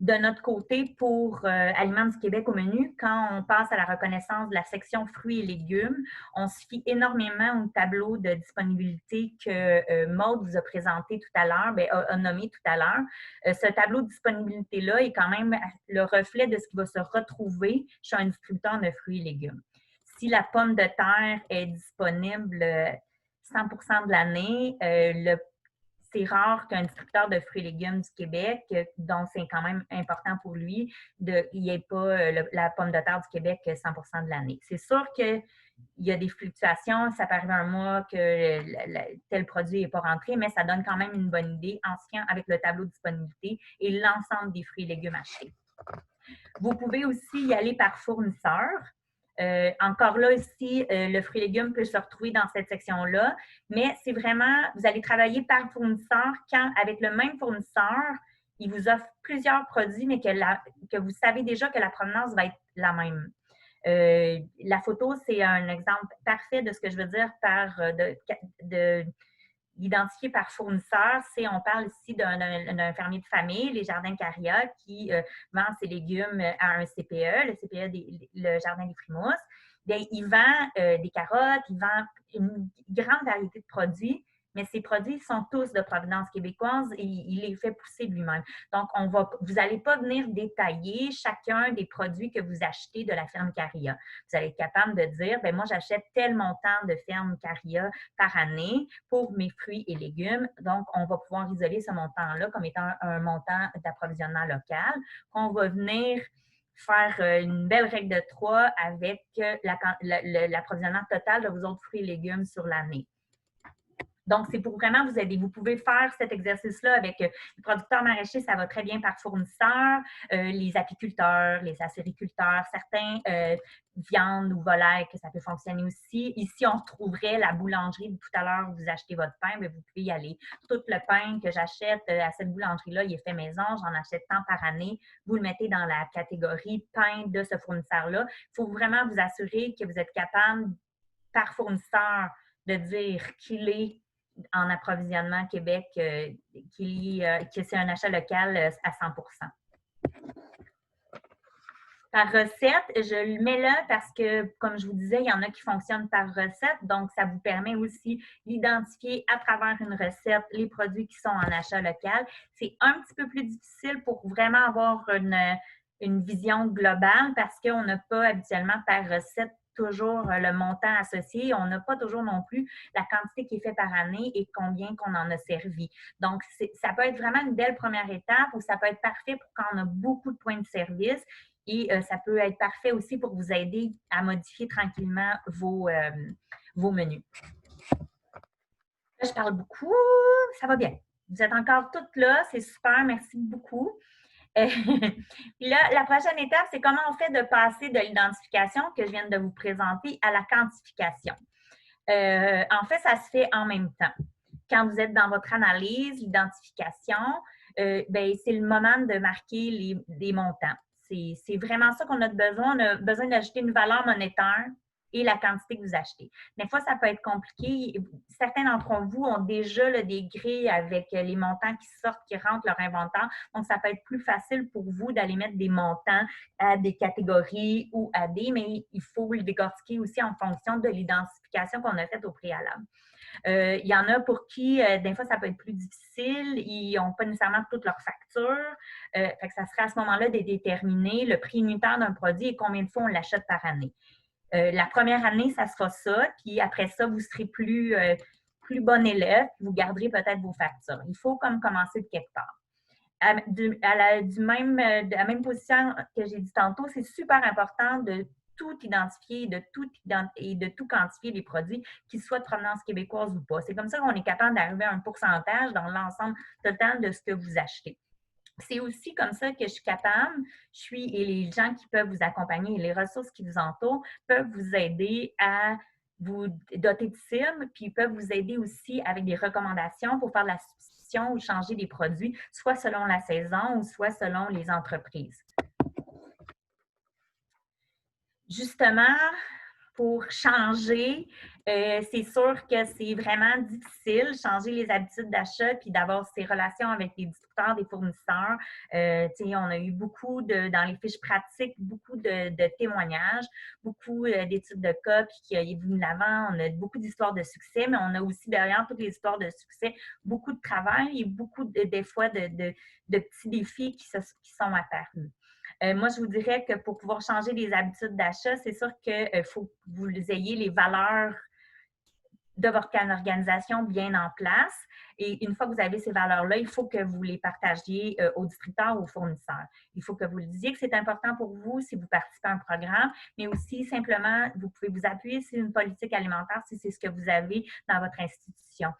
Speaker 2: De notre côté, pour Aliments du Québec au menu, quand on passe à la reconnaissance de la section fruits et légumes, on se fie énormément au tableau de disponibilité que Maude vous a présenté tout à l'heure, a nommé tout à l'heure. Ce tableau de disponibilité-là est quand même le reflet de ce qui va se retrouver chez un distributeur de fruits et légumes. Si la pomme de terre est disponible 100% de l'année, c'est rare qu'un distributeur de fruits et légumes du Québec, dont c'est quand même important pour lui, il n'y ait pas la pomme de terre du Québec 100% de l'année. C'est sûr qu'il y a des fluctuations, ça peut arriver un mois que tel produit n'est pas rentré, mais ça donne quand même une bonne idée en se fiant avec le tableau de disponibilité et l'ensemble des fruits et légumes achetés. Vous pouvez aussi y aller par fournisseur. Encore là, ici, le fruit et légumes peut se retrouver dans cette section-là, mais c'est vraiment, vous allez travailler par fournisseur quand, avec le même fournisseur, il vous offre plusieurs produits, mais que vous savez déjà que la provenance va être la même. La photo, c'est un exemple parfait de ce que je veux dire par identifié par fournisseur. On parle ici d'un fermier de famille, les Jardins Caria, qui vend ses légumes à un CPE, le CPE, le Jardin des Frimousses. Bien, il vend des carottes, il vend une grande variété de produits, mais ces produits sont tous de provenance québécoise et il les fait pousser lui-même. Donc, vous n'allez pas venir détailler chacun des produits que vous achetez de la ferme Caria. Vous allez être capable de dire, bien, moi, j'achète tel montant de ferme Caria par année pour mes fruits et légumes. Donc, on va pouvoir isoler ce montant-là comme étant un montant d'approvisionnement local qu'on va venir faire une belle règle de 3 avec l'approvisionnement total de vos autres fruits et légumes sur l'année. Donc, c'est pour vraiment vous aider. Vous pouvez faire cet exercice-là avec les producteurs maraîchers, ça va très bien par fournisseur, les apiculteurs, les acériculteurs, certains viandes ou volailles, que ça peut fonctionner aussi. Ici, on retrouverait la boulangerie de tout à l'heure où vous achetez votre pain, mais vous pouvez y aller. Tout le pain que j'achète à cette boulangerie-là, il est fait maison, j'en achète tant par année. Vous le mettez dans la catégorie pain de ce fournisseur-là. Il faut vraiment vous assurer que vous êtes capable, par fournisseur, de dire qu'il est en approvisionnement Québec, que c'est un achat local à 100%. Par recette, je le mets là parce que, comme je vous disais, il y en a qui fonctionnent par recette, donc ça vous permet aussi d'identifier à travers une recette les produits qui sont en achat local. C'est un petit peu plus difficile pour vraiment avoir une vision globale parce qu'on n'a pas habituellement par recette toujours le montant associé. On n'a pas toujours non plus la quantité qui est faite par année et combien qu'on en a servi. Donc, ça peut être vraiment une belle première étape ou ça peut être parfait pour quand on a beaucoup de points de service et ça peut être parfait aussi pour vous aider à modifier tranquillement vos menus. Là, je parle beaucoup. Ça va bien. Vous êtes encore toutes là, c'est super, merci beaucoup. Puis là, la prochaine étape, c'est comment on fait de passer de l'identification que je viens de vous présenter à la quantification. En fait, ça se fait en même temps. Quand vous êtes dans votre analyse, l'identification, c'est le moment de marquer les montants. C'est vraiment ça qu'on a besoin. On a besoin d'ajouter une valeur monétaire et la quantité que vous achetez. Des fois, ça peut être compliqué. Certains d'entre vous ont déjà là, des grilles avec les montants qui sortent, qui rentrent leur inventaire. Donc, ça peut être plus facile pour vous d'aller mettre des montants à des catégories ou à mais il faut le décortiquer aussi en fonction de l'identification qu'on a faite au préalable. Il y en a pour qui, des fois, ça peut être plus difficile. Ils n'ont pas nécessairement toutes leurs factures. Fait que ça serait à ce moment-là de déterminer le prix unitaire d'un produit et combien de fois on l'achète par année. La première année, ça sera ça. Puis après ça, vous serez plus bon élève. Vous garderez peut-être vos factures. Il faut comme commencer de quelque part. De la même position que j'ai dit tantôt, c'est super important de tout identifier et de tout quantifier les produits, qu'ils soient de provenance québécoise ou pas. C'est comme ça qu'on est capable d'arriver à un pourcentage dans l'ensemble total de ce que vous achetez. C'est aussi comme ça que je suis capable, et les gens qui peuvent vous accompagner et les ressources qui vous entourent peuvent vous aider à vous doter de cibles, puis peuvent vous aider aussi avec des recommandations pour faire de la substitution ou changer des produits, soit selon la saison ou soit selon les entreprises. Justement, pour changer, c'est sûr que c'est vraiment difficile, changer les habitudes d'achat puis d'avoir ces relations avec les distributeurs, des fournisseurs. On a eu beaucoup dans les fiches pratiques, beaucoup de témoignages, beaucoup d'études de cas puis qui est venu de l'avant. On a beaucoup d'histoires de succès, mais on a aussi derrière toutes les histoires de succès, beaucoup de travail et beaucoup des fois de petits défis qui sont apparus. Moi, je vous dirais que pour pouvoir changer les habitudes d'achat, c'est sûr qu'il faut que vous ayez les valeurs de votre organisation bien en place. Et une fois que vous avez ces valeurs-là, il faut que vous les partagiez aux distributeurs ou aux fournisseurs. Il faut que vous le disiez que c'est important pour vous si vous participez à un programme, mais aussi simplement, vous pouvez vous appuyer sur une politique alimentaire si c'est ce que vous avez dans votre institution.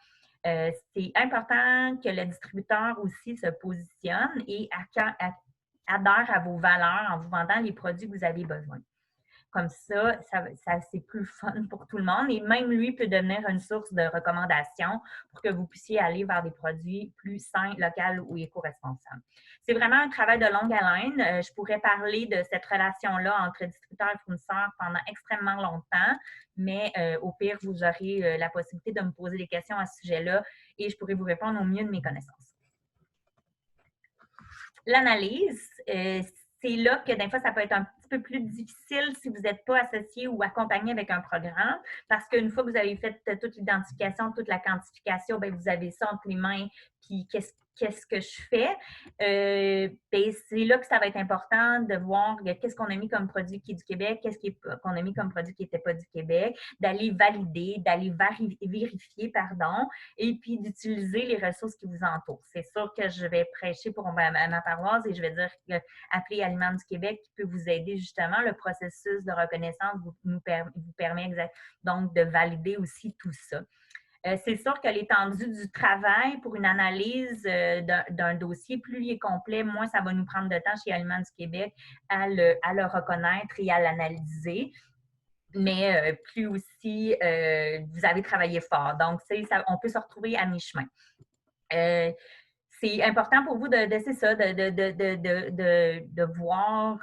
Speaker 2: C'est important que le distributeur aussi se positionne et adhère à vos valeurs en vous vendant les produits que vous avez besoin. Comme ça c'est plus fun pour tout le monde et même lui peut devenir une source de recommandation pour que vous puissiez aller vers des produits plus sains, locaux ou éco-responsables. C'est vraiment un travail de longue haleine. Je pourrais parler de cette relation-là entre distributeurs et fournisseurs pendant extrêmement longtemps, mais au pire, vous aurez la possibilité de me poser des questions à ce sujet-là et je pourrai vous répondre au mieux de mes connaissances. L'analyse, c'est là que des fois, ça peut être un petit peu plus difficile si vous n'êtes pas associé ou accompagné avec un programme, parce qu'une fois que vous avez fait toute l'identification, toute la quantification, bien, vous avez ça entre les mains, puis qu'est-ce que je fais? C'est là que ça va être important de voir qu'est-ce qu'on a mis comme produit qui est du Québec, qu'est-ce qu'on a mis comme produit qui n'était pas du Québec, d'aller valider, d'aller vérifier, et puis d'utiliser les ressources qui vous entourent. C'est sûr que je vais prêcher pour ma paroisse et je vais dire que appelez Aliments du Québec qui peut vous aider justement. Le processus de reconnaissance vous permet donc de valider aussi tout ça. C'est sûr que l'étendue du travail pour une analyse d'un dossier, plus il est complet, moins ça va nous prendre de temps chez Aliments du Québec à le reconnaître et à l'analyser. Mais plus aussi vous avez travaillé fort. Donc, on peut se retrouver à mi-chemin. C'est important pour vous de voir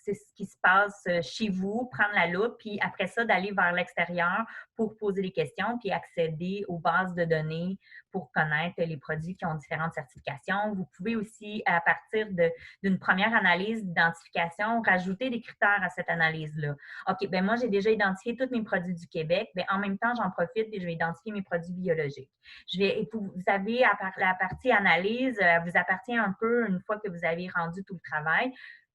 Speaker 2: c'est ce qui se passe chez vous, prendre la loupe, puis après ça, d'aller vers l'extérieur pour poser des questions, puis accéder aux bases de données pour connaître les produits qui ont différentes certifications. Vous pouvez aussi, à partir d'une première analyse d'identification, rajouter des critères à cette analyse-là. OK, bien moi, j'ai déjà identifié tous mes produits du Québec. Bien, en même temps, j'en profite et je vais identifier mes produits biologiques. Vous avez, la partie analyse, vous appartient un peu une fois que vous avez rendu tout le travail.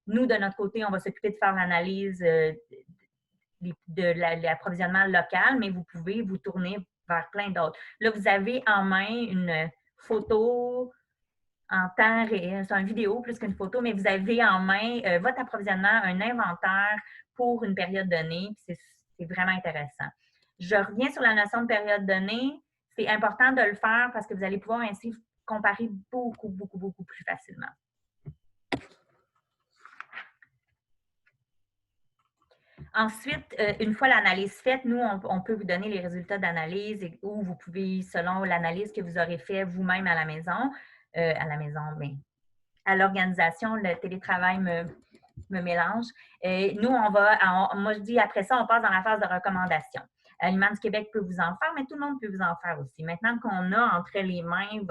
Speaker 2: Nous, de notre côté, on va s'occuper de faire l'analyse de l'approvisionnement local, mais vous pouvez vous tourner vers plein d'autres. Là, vous avez en main une photo en temps réel, c'est une vidéo plus qu'une photo, mais vous avez en main votre approvisionnement, un inventaire pour une période donnée. C'est vraiment intéressant. Je reviens sur la notion de période donnée. C'est important de le faire parce que vous allez pouvoir ainsi comparer beaucoup, beaucoup, beaucoup plus facilement. Ensuite, une fois l'analyse faite, nous, on peut vous donner les résultats d'analyse ou vous pouvez, selon l'analyse que vous aurez fait vous-même à la maison, mais à l'organisation, le télétravail me mélange. Nous, moi je dis après ça, on passe dans la phase de recommandation. Aliments du Québec peut vous en faire, mais tout le monde peut vous en faire aussi. Maintenant qu'on a entre les mains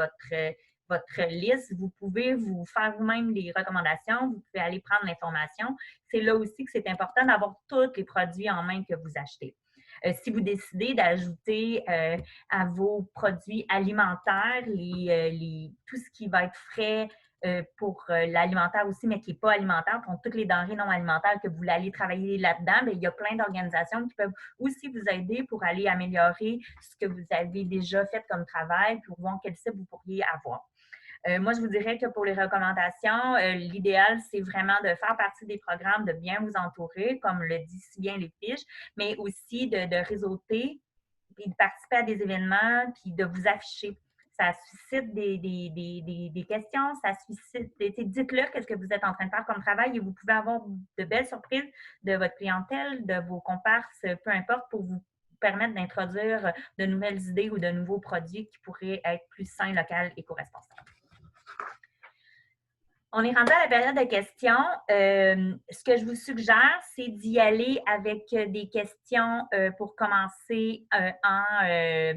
Speaker 2: votre liste, vous pouvez vous faire vous-même les recommandations, vous pouvez aller prendre l'information. C'est là aussi que c'est important d'avoir tous les produits en main que vous achetez. Si vous décidez d'ajouter à vos produits alimentaires tout ce qui va être frais pour l'alimentaire aussi, mais qui n'est pas alimentaire, pour toutes les denrées non alimentaires que vous voulez aller travailler là-dedans, il y a plein d'organisations qui peuvent aussi vous aider pour aller améliorer ce que vous avez déjà fait comme travail pour voir quel cible vous pourriez avoir. Moi, je vous dirais que pour les recommandations, l'idéal, c'est vraiment de faire partie des programmes, de bien vous entourer, comme le dit si bien les fiches, mais aussi de réseauter, puis de participer à des événements, puis de vous afficher. Ça suscite des questions, ça suscite, dites-le qu'est-ce que vous êtes en train de faire comme travail et vous pouvez avoir de belles surprises de votre clientèle, de vos comparses, peu importe, pour vous permettre d'introduire de nouvelles idées ou de nouveaux produits qui pourraient être plus sains, locaux, éco-responsables. On est rendu à la période de questions. Ce que je vous suggère, c'est d'y aller avec des questions pour commencer en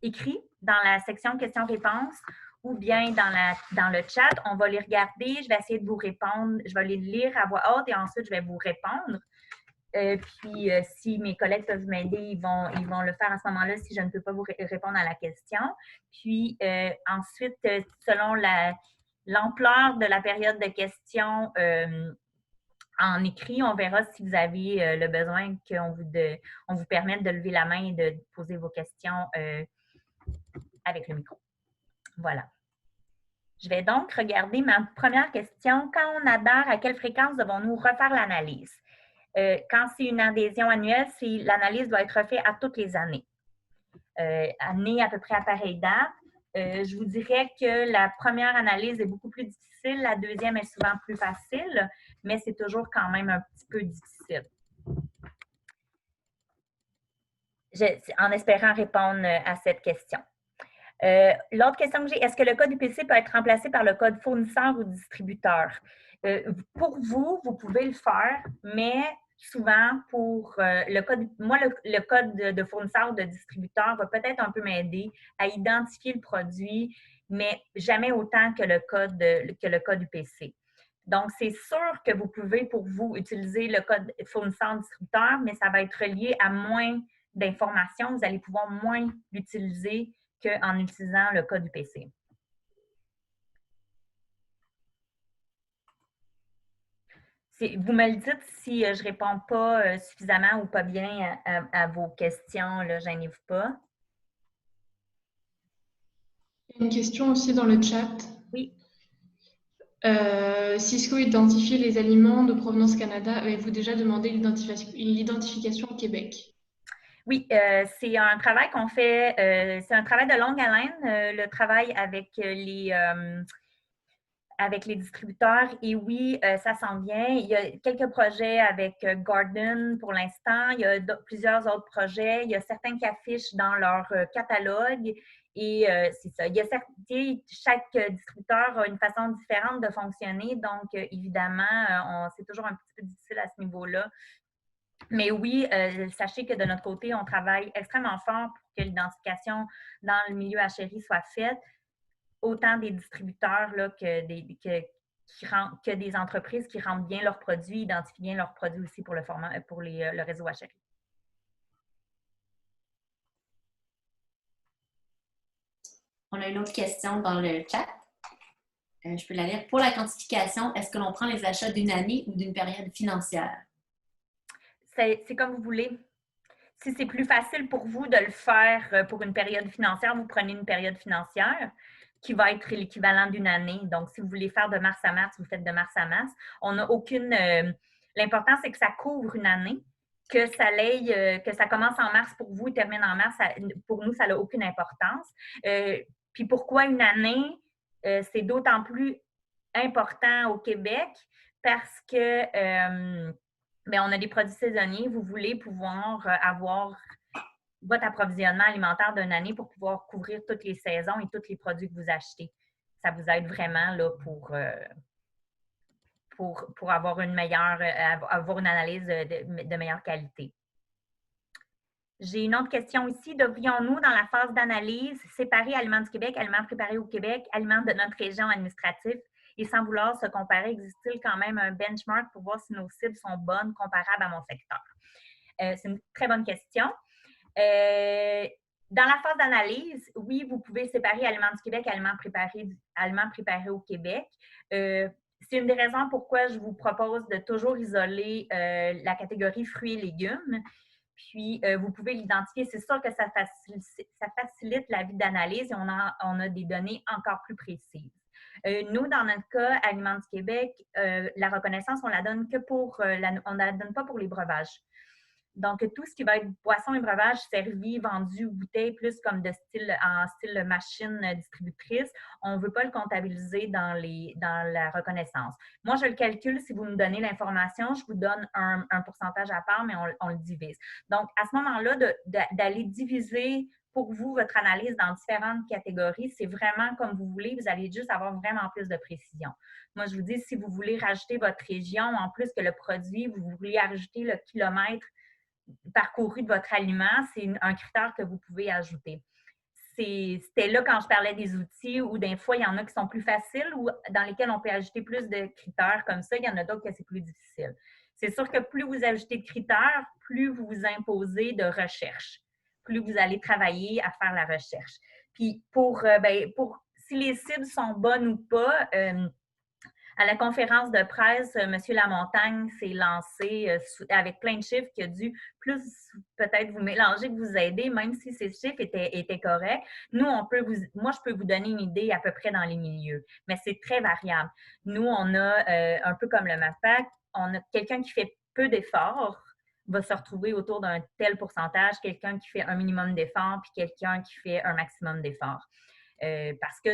Speaker 2: écrit dans la section questions-réponses ou bien dans le chat. On va les regarder. Je vais essayer de vous répondre. Je vais les lire à voix haute et ensuite, je vais vous répondre. Puis, si mes collègues peuvent m'aider, ils vont le faire à ce moment-là si je ne peux pas vous répondre à la question. Puis, ensuite, selon l'ampleur de la période de questions en écrit, on verra si vous avez le besoin qu'on vous permette de lever la main et de poser vos questions avec le micro. Voilà. Je vais donc regarder ma première question. Quand on adhère, à quelle fréquence devons-nous refaire l'analyse? Quand c'est une adhésion annuelle, l'analyse doit être refaite à toutes les années. Année à peu près à pareille date. Je vous dirais que la première analyse est beaucoup plus difficile, la deuxième est souvent plus facile, mais c'est toujours quand même un petit peu difficile. En espérant répondre à cette question. L'autre question que j'ai, est-ce que le code UPC peut être remplacé par le code fournisseur ou distributeur? Pour vous, vous pouvez le faire, mais souvent, pour le code, moi, le code de fournisseur ou de distributeur va peut-être un peu m'aider à identifier le produit, mais jamais autant que le code UPC. Donc, c'est sûr que vous pouvez, pour vous, utiliser le code fournisseur-distributeur, mais ça va être relié à moins d'informations. Vous allez pouvoir moins l'utiliser qu'en utilisant le code UPC. Vous me le dites si je ne réponds pas suffisamment ou pas bien à vos questions, là, gênez-vous pas.
Speaker 3: Une question aussi dans le chat.
Speaker 2: Oui.
Speaker 3: Cisco identifie les aliments de provenance Canada. Avez-vous déjà demandé l'identification au Québec?
Speaker 2: Oui, c'est un travail qu'on fait, c'est un travail de longue haleine, le travail avec les distributeurs. Et oui, ça s'en vient. Il y a quelques projets avec Garden pour l'instant. Il y a plusieurs autres projets. Il y a certains qui affichent dans leur catalogue. Et c'est ça. Chaque distributeur a une façon différente de fonctionner. Donc, évidemment, c'est toujours un petit peu difficile à ce niveau-là. Mais oui, sachez que de notre côté, on travaille extrêmement fort pour que l'identification dans le milieu HRI soit faite, autant des distributeurs là, que des entreprises qui rendent bien leurs produits, identifient bien leurs produits aussi pour le réseau HRI.
Speaker 1: On a une autre question dans le chat. Je peux la lire. Pour la quantification, est-ce que l'on prend les achats d'une année ou d'une période financière?
Speaker 2: C'est comme vous voulez. Si c'est plus facile pour vous de le faire pour une période financière, vous prenez une période financière qui va être l'équivalent d'une année. Donc, si vous voulez faire de mars à mars, vous faites de mars à mars. On n'a aucune... L'important, c'est que ça couvre une année, que ça commence en mars pour vous et termine en mars. Pour nous, ça n'a aucune importance. Puis pourquoi une année? c'est d'autant plus important au Québec parce que on a des produits saisonniers. Vous voulez pouvoir avoir votre approvisionnement alimentaire d'une année pour pouvoir couvrir toutes les saisons et tous les produits que vous achetez. Ça vous aide vraiment là, pour avoir une analyse de meilleure qualité. J'ai une autre question ici. Devrions-nous, dans la phase d'analyse, séparer aliments du Québec, aliments préparés au Québec, aliments de notre région administrative et sans vouloir se comparer, existe-t-il quand même un benchmark pour voir si nos cibles sont bonnes, comparables à mon secteur? C'est une très bonne question. Dans la phase d'analyse, oui, vous pouvez séparer aliments du Québec, aliments préparés au Québec. C'est une des raisons pourquoi je vous propose de toujours isoler la catégorie fruits et légumes. Puis, vous pouvez l'identifier. C'est sûr que ça facilite la vie d'analyse et on a des données encore plus précises. Nous, dans notre cas, Aliments du Québec, la reconnaissance, on la donne que on ne la donne pas pour les breuvages. Donc, tout ce qui va être boisson et breuvage servi, vendu, bouteille, plus comme en style machine distributrice, on ne veut pas le comptabiliser dans la reconnaissance. Moi, je le calcule. Si vous me donnez l'information, je vous donne un pourcentage à part, mais on le divise. Donc, à ce moment-là, d'aller diviser pour vous votre analyse dans différentes catégories, c'est vraiment comme vous voulez. Vous allez juste avoir vraiment plus de précision. Moi, je vous dis, si vous voulez rajouter votre région, en plus que le produit, vous voulez ajouter le kilomètre parcouru de votre aliment, c'est un critère que vous pouvez ajouter. C'était là quand je parlais des outils où des fois, il y en a qui sont plus faciles ou dans lesquels on peut ajouter plus de critères comme ça. Il y en a d'autres que c'est plus difficile. C'est sûr que plus vous ajoutez de critères, plus vous vous imposez de recherche, plus vous allez travailler à faire la recherche. Puis si les cibles sont bonnes ou pas, à la conférence de presse, M. Lamontagne s'est lancé avec plein de chiffres qui a dû plus peut-être vous mélanger que vous aider, même si ces chiffres étaient corrects. Nous, moi, je peux vous donner une idée à peu près dans les milieux, mais c'est très variable. Nous, on a, un peu comme le MAPAC, on a quelqu'un qui fait peu d'efforts va se retrouver autour d'un tel pourcentage, quelqu'un qui fait un minimum d'efforts, puis quelqu'un qui fait un maximum d'efforts. Parce que,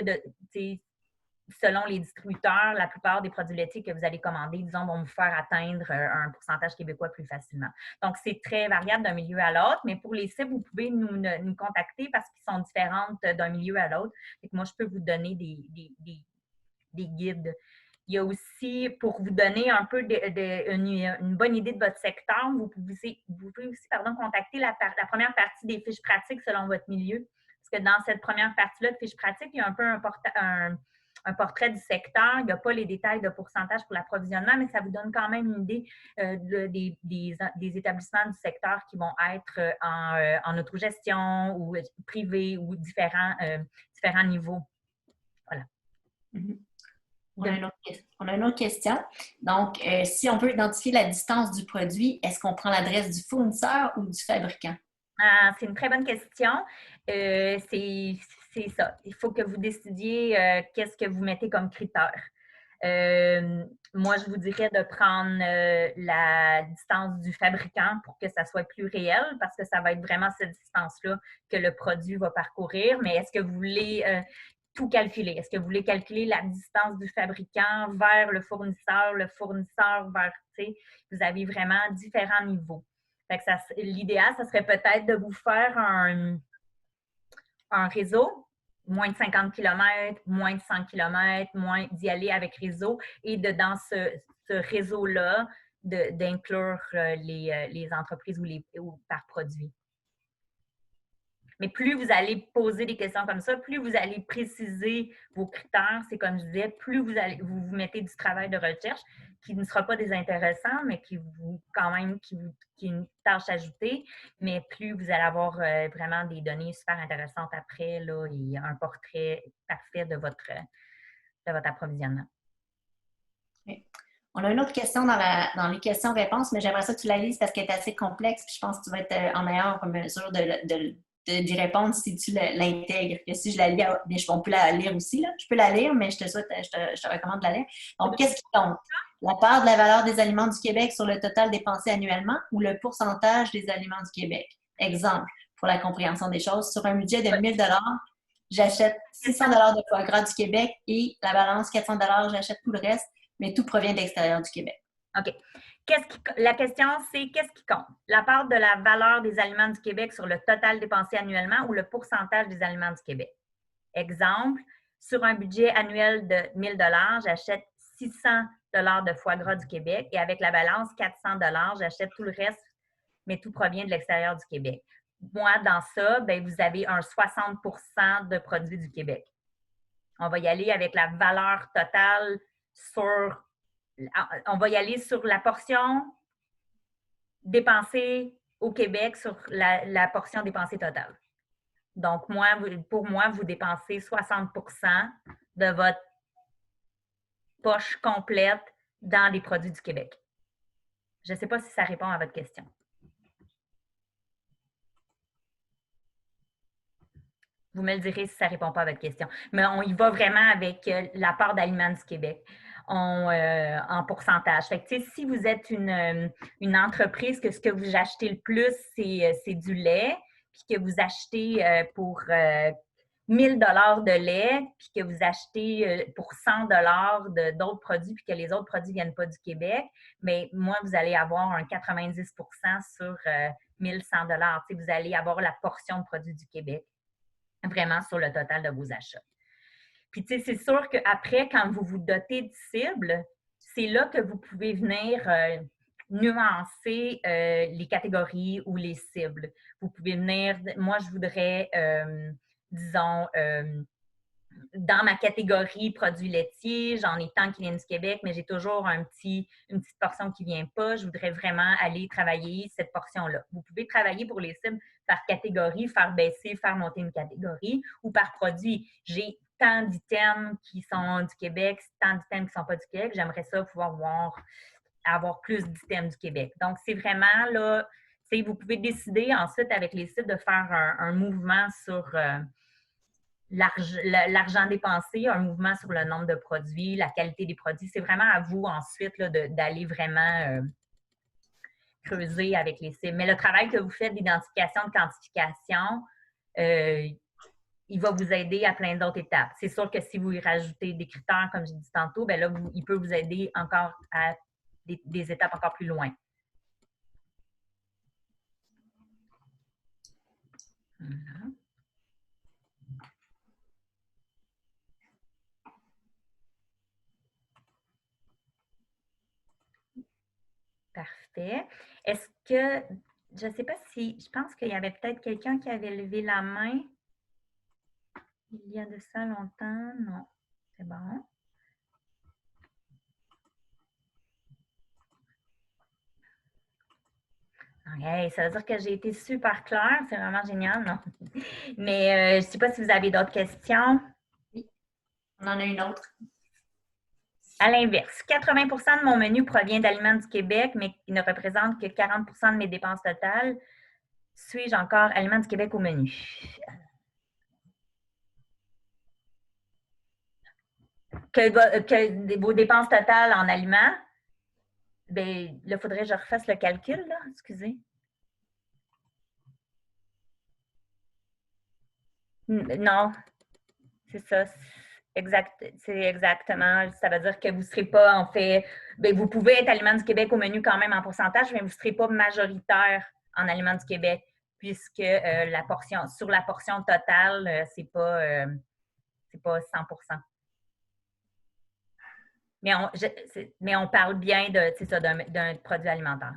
Speaker 2: selon les distributeurs, la plupart des produits laitiers que vous allez commander, disons, vont vous faire atteindre un pourcentage québécois plus facilement. Donc, c'est très variable d'un milieu à l'autre, mais pour les cibles, vous pouvez nous contacter parce qu'ils sont différentes d'un milieu à l'autre. Moi, je peux vous donner des guides. Il y a aussi, pour vous donner un peu une bonne idée de votre secteur, vous pouvez aussi contacter la première partie des fiches pratiques selon votre milieu. Parce que dans cette première partie-là de fiches pratiques, il y a un peu un portrait du secteur. Il n'y a pas les détails de pourcentage pour l'approvisionnement, mais ça vous donne quand même une idée des établissements du secteur qui vont être en autogestion ou privés ou différents niveaux. Voilà.
Speaker 1: Mm-hmm. On a une autre question. Donc, si on veut identifier la distance du produit, est-ce qu'on prend l'adresse du fournisseur ou du fabricant?
Speaker 2: C'est une très bonne question. C'est ça. Il faut que vous décidiez qu'est-ce que vous mettez comme critère. Moi, je vous dirais de prendre la distance du fabricant pour que ça soit plus réel parce que ça va être vraiment cette distance-là que le produit va parcourir. Mais est-ce que vous voulez tout calculer? Est-ce que vous voulez calculer la distance du fabricant vers le fournisseur vers, vous avez vraiment différents niveaux. L'idéal, ça serait peut-être de vous faire un réseau, moins de 50 km, moins de 100 km, d'y aller avec réseau et dans ce réseau-là, d'inclure les entreprises ou par produit. Mais plus vous allez poser des questions comme ça, plus vous allez préciser vos critères, c'est comme je disais, plus vous mettez du travail de recherche qui ne sera pas désintéressant, mais qui est une tâche ajoutée, mais plus vous allez avoir vraiment des données super intéressantes après là, et un portrait parfait de votre approvisionnement.
Speaker 1: Okay. On a une autre question dans les questions-réponses, mais j'aimerais ça que tu la lises parce qu'elle est assez complexe, puis je pense que tu vas être en meilleure mesure d'y répondre si tu l'intègres. Que si je la lis, on peut la lire aussi, là. Je peux la lire, mais je te recommande de la lire. Donc, qu'est-ce qui compte? La part de la valeur des aliments du Québec sur le total dépensé annuellement ou le pourcentage des aliments du Québec? Exemple, pour la compréhension des choses, sur un budget de 1 000 $, j'achète 600 de foie gras du Québec et la balance 400 j'achète tout le reste, mais tout provient de l'extérieur du Québec.
Speaker 2: OK. La question, c'est qu'est-ce qui compte? La part de la valeur des aliments du Québec sur le total dépensé annuellement ou le pourcentage des aliments du Québec? Exemple, sur un budget annuel de 1 000 j'achète 600 de foie gras du Québec et avec la balance 400 j'achète tout le reste, mais tout provient de l'extérieur du Québec. Moi, dans ça, bien, vous avez un 60 de produits du Québec. On va y aller avec la valeur totale sur... On va y aller sur la portion dépensée au Québec sur la portion dépensée totale. Donc, pour moi, vous dépensez 60 de votre poche complète dans les produits du Québec. Je ne sais pas si ça répond à votre question. Vous me le direz si ça ne répond pas à votre question. Mais on y va vraiment avec la part d'aliments du Québec en pourcentage. Fait que, si vous êtes une entreprise que ce que vous achetez le plus, c'est du lait, puis que vous achetez pour 1 000 de lait, puis que vous achetez pour 100 d'autres produits, puis que les autres produits ne viennent pas du Québec, mais moi, vous allez avoir un 90 sur 1 100 Vous allez avoir la portion de produits du Québec vraiment sur le total de vos achats. Puis, tu sais, c'est sûr qu'après, quand vous vous dotez de cibles, c'est là que vous pouvez venir nuancer les catégories ou les cibles. Vous pouvez venir, moi, je voudrais, disons, dans ma catégorie produits laitiers, j'en ai tant qui viennent du Québec, mais j'ai toujours une petite portion qui ne vient pas. Je voudrais vraiment aller travailler cette portion-là. Vous pouvez travailler pour les cibles par catégorie, faire baisser, faire monter une catégorie ou par produit. J'ai tant d'items qui sont du Québec, tant d'items qui ne sont pas du Québec. J'aimerais ça pouvoir avoir plus d'items du Québec. Donc, c'est vraiment là, vous pouvez décider ensuite avec les cibles de faire un mouvement sur l'argent dépensé, un mouvement sur le nombre de produits, la qualité des produits. C'est vraiment à vous ensuite là, d'aller vraiment creuser avec les cibles. Mais le travail que vous faites d'identification, de quantification, il va vous aider à plein d'autres étapes. C'est sûr que si vous y rajoutez des critères, comme j'ai dit tantôt, bien là, il peut vous aider encore à des étapes encore plus loin. Voilà. Parfait. Est-ce que, je ne sais pas si, je pense qu'il y avait peut-être quelqu'un qui avait levé la main il y a de ça longtemps. Non, c'est bon. Okay, ça veut dire que j'ai été super claire. C'est vraiment génial, non? Mais je ne sais pas si vous avez d'autres questions.
Speaker 1: Oui, on en a une autre.
Speaker 2: À l'inverse, 80 de mon menu provient d'aliments du Québec, mais il ne représente que 40 de mes dépenses totales. Suis-je encore aliments du Québec au menu? Que vos dépenses totales en aliments, bien, là, il faudrait que je refasse le calcul, là. Excusez. Non, c'est ça. C'est exactement. Ça veut dire que vous ne serez pas, en fait, bien, vous pouvez être aliments du Québec au menu quand même en pourcentage, mais vous ne serez pas majoritaire en aliments du Québec, puisque sur la portion totale, c'est pas 100 mais on parle bien d'un produit alimentaire.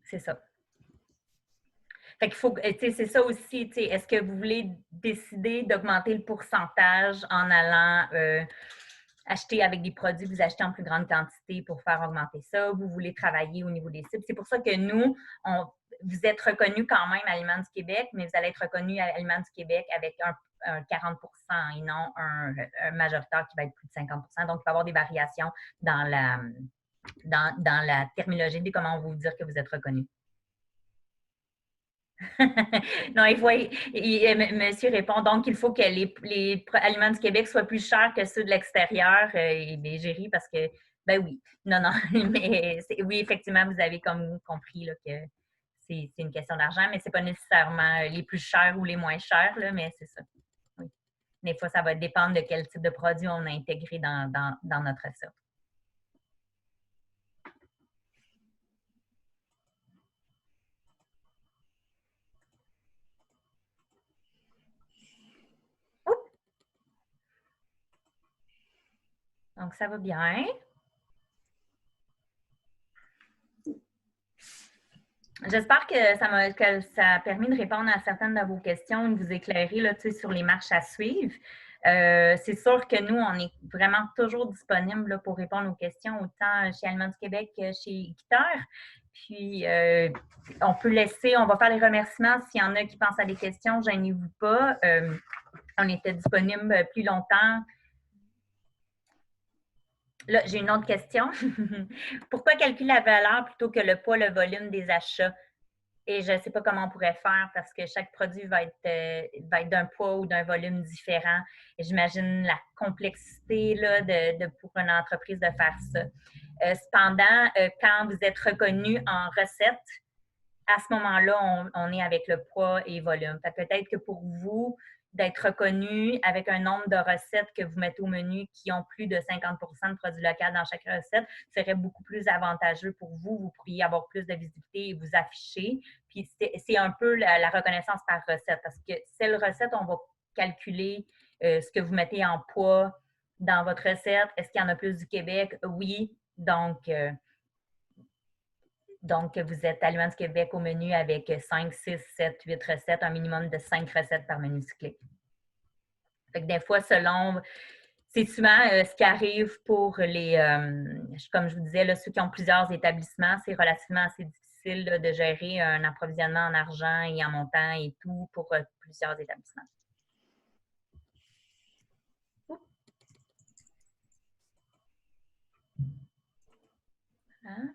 Speaker 2: C'est ça. Fait qu'il faut, c'est ça aussi, est-ce que vous voulez décider d'augmenter le pourcentage en allant acheter avec des produits que vous achetez en plus grande quantité pour faire augmenter ça? Vous voulez travailler au niveau des cibles. C'est pour ça que nous, vous êtes reconnus quand même à Aliments du Québec, mais vous allez être reconnus à Aliments du Québec avec un 40 et non un majoritaire qui va être plus de 50 Donc, il va y avoir des variations dans la terminologie de comment on va vous dire que vous êtes reconnus. Non, monsieur répond donc il faut que les aliments du Québec soient plus chers que ceux de l'extérieur. Et bien, j'ai ri parce que Ben oui. Non, non. Mais oui, effectivement, vous avez comme compris là, que c'est une question d'argent, mais c'est pas nécessairement les plus chers ou les moins chers, là, mais c'est ça. Oui. Des fois, ça va dépendre de quel type de produit on a intégré dans notre recette. Donc, ça va bien. J'espère que ça a permis de répondre à certaines de vos questions, de vous éclairer là, sur les marches à suivre. C'est sûr que nous, on est vraiment toujours disponible là, pour répondre aux questions, autant chez Aliments du Québec que chez Équiterre. Puis, on va faire les remerciements. S'il y en a qui pensent à des questions, gênez-vous pas. On était disponible plus longtemps. Là, j'ai une autre question. Pourquoi calculer la valeur plutôt que le poids, le volume des achats? Et je ne sais pas comment on pourrait faire parce que chaque produit va être d'un poids ou d'un volume différent. Et j'imagine la complexité là, pour une entreprise de faire ça. Cependant, quand vous êtes reconnu en recette, à ce moment-là, on est avec le poids et volume. Peut-être que pour vous, d'être reconnu avec un nombre de recettes que vous mettez au menu qui ont plus de 50 de produits locaux dans chaque recette serait beaucoup plus avantageux pour vous. Vous pourriez avoir plus de visibilité et vous afficher. Puis, c'est un peu la reconnaissance par recette parce que celle recette, on va calculer ce que vous mettez en poids dans votre recette. Est-ce qu'il y en a plus du Québec? Oui. Donc, vous êtes Aliments du Québec au menu avec 5, 6, 7, 8 recettes, un minimum de 5 recettes par menu cyclique. Fait que des fois, c'est souvent ce qui arrive pour comme je vous disais, là, ceux qui ont plusieurs établissements, c'est relativement assez difficile là, de gérer un approvisionnement en argent et en montant et tout pour plusieurs établissements. Hein?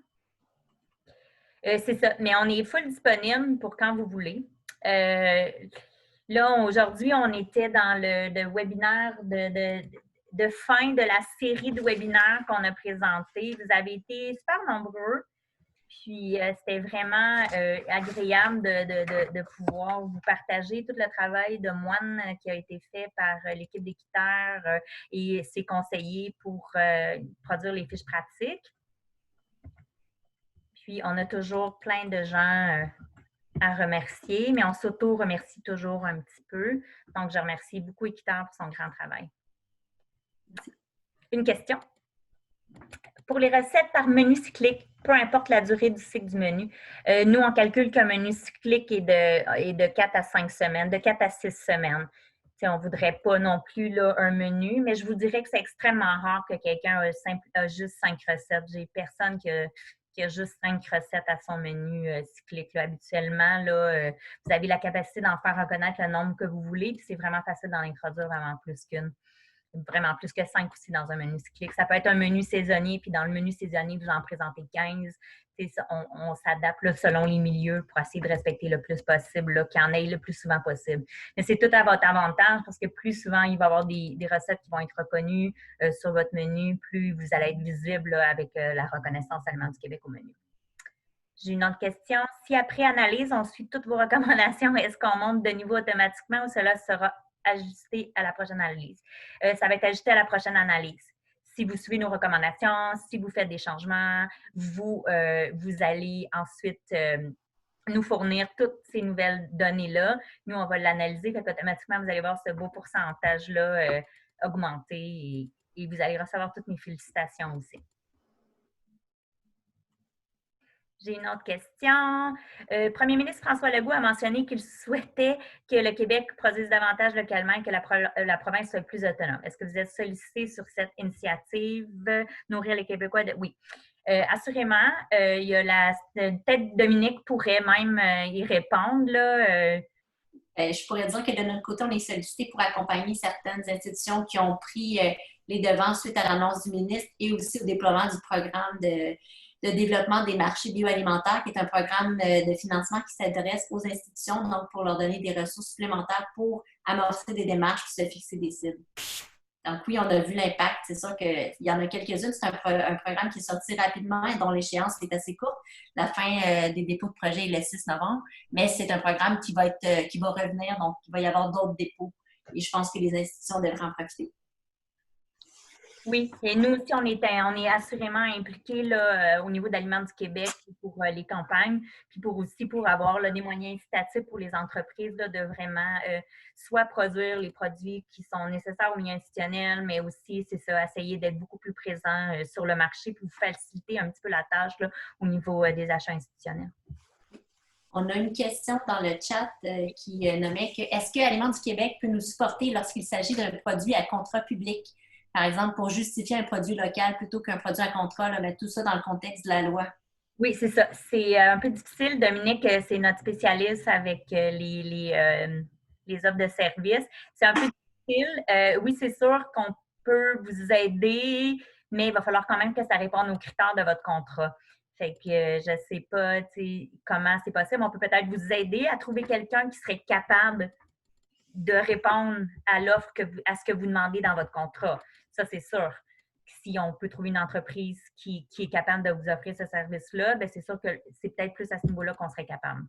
Speaker 2: C'est ça, mais on est full disponible pour quand vous voulez. Là, aujourd'hui, on était dans le webinaire de fin de la série de webinaires qu'on a présentés. Vous avez été super nombreux, puis c'était vraiment agréable de pouvoir vous partager tout le travail de moine qui a été fait par l'équipe d'Équiterre et ses conseillers pour produire les fiches pratiques. Puis, on a toujours plein de gens à remercier, mais on s'auto-remercie toujours un petit peu. Donc, je remercie beaucoup Équiterre pour son grand travail. Une question? Pour les recettes par menu cyclique, peu importe la durée du cycle du menu, nous, on calcule qu'un menu cyclique est de 4 à 5 semaines, de 4 à 6 semaines. T'sais, on ne voudrait pas non plus là, un menu, mais je vous dirais que c'est extrêmement rare que quelqu'un a juste 5 recettes. J'ai personne qui a juste 5 recettes à son menu cyclique. Là. Habituellement, là, vous avez la capacité d'en faire reconnaître le nombre que vous voulez, puis c'est vraiment facile d'en introduire vraiment plus qu'une. Vraiment plus que 5 aussi dans un menu cyclique. Ça peut être un menu saisonnier, puis dans le menu saisonnier, vous en présentez 15. On s'adapte selon les milieux pour essayer de respecter le plus possible, qu'il y en ait le plus souvent possible. Mais c'est tout à votre avantage parce que plus souvent, il va y avoir des recettes qui vont être reconnues sur votre menu, plus vous allez être visible avec la reconnaissance Aliments du Québec au menu. J'ai une autre question. Si après analyse, on suit toutes vos recommandations, est-ce qu'on monte de niveau automatiquement ou cela sera ajusté à la prochaine analyse? Ça va être ajusté à la prochaine analyse. Si vous suivez nos recommandations, si vous faites des changements, vous allez ensuite nous fournir toutes ces nouvelles données-là. Nous, on va l'analyser, fait qu'automatiquement, vous allez voir ce beau pourcentage-là augmenter et vous allez recevoir toutes mes félicitations aussi. J'ai une autre question. Premier ministre François Legault a mentionné qu'il souhaitait que le Québec produise davantage localement et que la province soit plus autonome. Est-ce que vous êtes sollicité sur cette initiative? Nourrir les Québécois? Oui. Assurément, il y a peut-être Dominique pourrait même y répondre. Là,
Speaker 1: je pourrais dire que de notre côté, on est sollicité pour accompagner certaines institutions qui ont pris les devants suite à l'annonce du ministre et aussi au déploiement du programme de développement des marchés bioalimentaires, qui est un programme de financement qui s'adresse aux institutions, donc pour leur donner des ressources supplémentaires pour amorcer des démarches et se fixer des cibles. Donc oui, on a vu l'impact. C'est sûr qu'il y en a quelques-unes. C'est un programme qui est sorti rapidement et dont l'échéance est assez courte. La fin des dépôts de projet est le 6 novembre, mais c'est un programme qui va revenir, donc il va y avoir d'autres dépôts. Et je pense que les institutions devraient en profiter.
Speaker 2: Oui, et nous aussi, on est assurément impliqués là, au niveau d'Aliments du Québec pour les campagnes, puis pour avoir là, des moyens incitatifs pour les entreprises là, de vraiment soit produire les produits qui sont nécessaires au milieu institutionnel, mais aussi, c'est ça, essayer d'être beaucoup plus présent sur le marché pour faciliter un petit peu la tâche là, au niveau des achats institutionnels.
Speaker 1: On a une question dans le chat qui nommait que est-ce que Aliments du Québec peut nous supporter lorsqu'il s'agit d'un produit à contrat public? Par exemple, pour justifier un produit local plutôt qu'un produit à contrat, là, mettre tout ça dans le contexte de la loi.
Speaker 2: Oui, c'est ça. C'est un peu difficile. Dominique, c'est notre spécialiste avec les offres de services. C'est un peu difficile. Oui, c'est sûr qu'on peut vous aider, mais il va falloir quand même que ça réponde aux critères de votre contrat. Fait que je ne sais pas comment c'est possible. On peut peut-être vous aider à trouver quelqu'un qui serait capable de répondre à l'offre, à ce que vous demandez dans votre contrat. Ça, c'est sûr. Si on peut trouver une entreprise qui est capable de vous offrir ce service-là, bien, c'est sûr que c'est peut-être plus à ce niveau-là qu'on serait capable.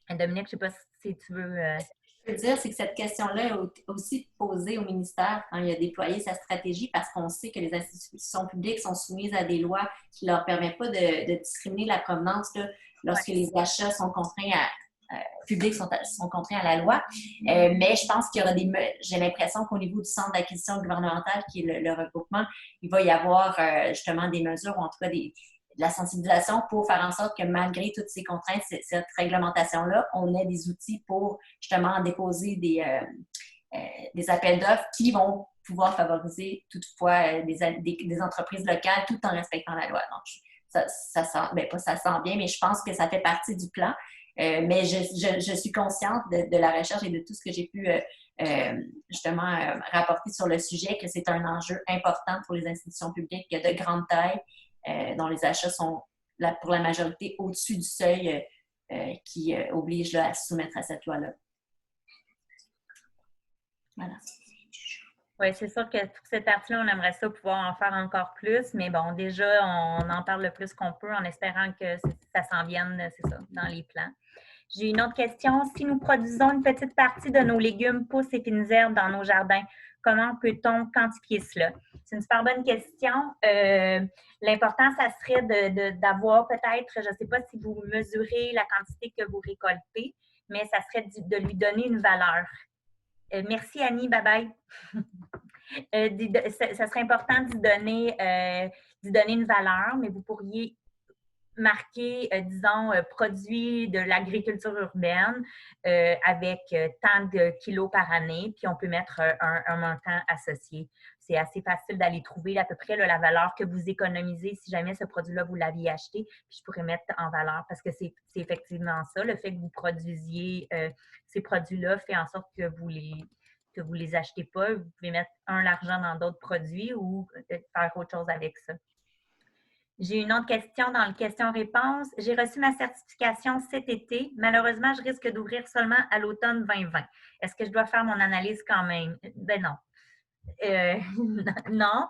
Speaker 2: Dominique, je ne sais pas si tu veux...
Speaker 1: Ce que je veux dire, c'est que cette question-là est aussi posée au ministère quand il a déployé sa stratégie parce qu'on sait que les institutions publiques sont soumises à des lois qui ne leur permettent pas de discriminer la provenance là, lorsque les achats sont contraints publics sont contraints à la loi. Mais je pense qu'il y aura j'ai l'impression qu'au niveau du centre d'acquisition gouvernementale, qui est le regroupement, il va y avoir justement des mesures, ou en tout cas de la sensibilisation pour faire en sorte que malgré toutes ces contraintes, cette réglementation-là, on ait des outils pour justement déposer des appels d'offres qui vont pouvoir favoriser toutefois des entreprises locales tout en respectant la loi. Donc, ça sent, bien, pas ça sent bien, mais je pense que ça fait partie du plan. Mais je suis consciente de la recherche et de tout ce que j'ai pu justement rapporter sur le sujet, que c'est un enjeu important pour les institutions publiques de grande taille, dont les achats sont pour la majorité au-dessus du seuil qui oblige là, à se soumettre à cette loi-là. Voilà.
Speaker 2: Oui, c'est sûr que pour cette partie-là, on aimerait ça pouvoir en faire encore plus, mais bon, déjà, on en parle le plus qu'on peut en espérant que ça s'en vienne, c'est ça, dans les plans. J'ai une autre question. Si nous produisons une petite partie de nos légumes, pousses et fines herbes dans nos jardins, comment peut-on quantifier cela? C'est une super bonne question. L'important, ça serait d'avoir peut-être, je ne sais pas si vous mesurez la quantité que vous récoltez, mais ça serait de lui donner une valeur. Merci Annie, bye bye. Ça serait important d'y donner une valeur, mais vous pourriez marquer, disons, produits de l'agriculture urbaine avec tant de kilos par année, puis on peut mettre un montant associé. C'est assez facile d'aller trouver à peu près là, la valeur que vous économisez si jamais ce produit-là, vous l'aviez acheté, puis je pourrais mettre en valeur parce que c'est effectivement ça. Le fait que vous produisiez ces produits-là fait en sorte que vous les achetez pas. Vous pouvez mettre l'argent dans d'autres produits ou faire autre chose avec ça. J'ai une autre question dans le question-réponse. J'ai reçu ma certification cet été. Malheureusement, je risque d'ouvrir seulement à l'automne 2020. Est-ce que je dois faire mon analyse quand même? Ben non. Non.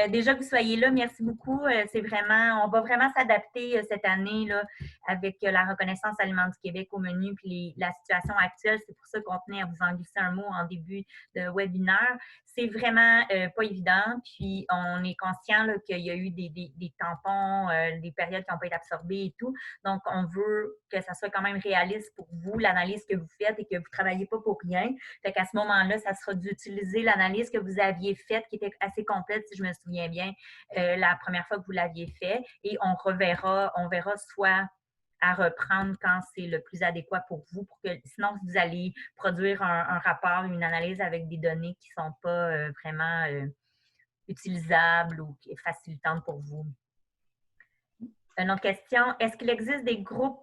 Speaker 2: Déjà que vous soyez là, merci beaucoup. On va vraiment s'adapter cette année là, avec la reconnaissance Aliments du Québec au menu puis la situation actuelle. C'est pour ça qu'on tenait à vous en glisser un mot en début de webinaire. C'est vraiment pas évident. Puis on est conscient qu'il y a eu des tampons, des périodes qui n'ont pas été absorbées et tout. Donc, on veut que ça soit quand même réaliste pour vous, l'analyse que vous faites et que vous ne travaillez pas pour rien. Fait qu'à ce moment-là, ça sera d'utiliser l'analyse que vous aviez faite, qui était assez complète, si je me souviens bien, la première fois que vous l'aviez fait. Et on verra soit à reprendre quand c'est le plus adéquat pour vous, sinon vous allez produire un rapport, une analyse avec des données qui ne sont pas vraiment utilisables ou facilitantes pour vous. Une autre question, est-ce qu'il existe des groupes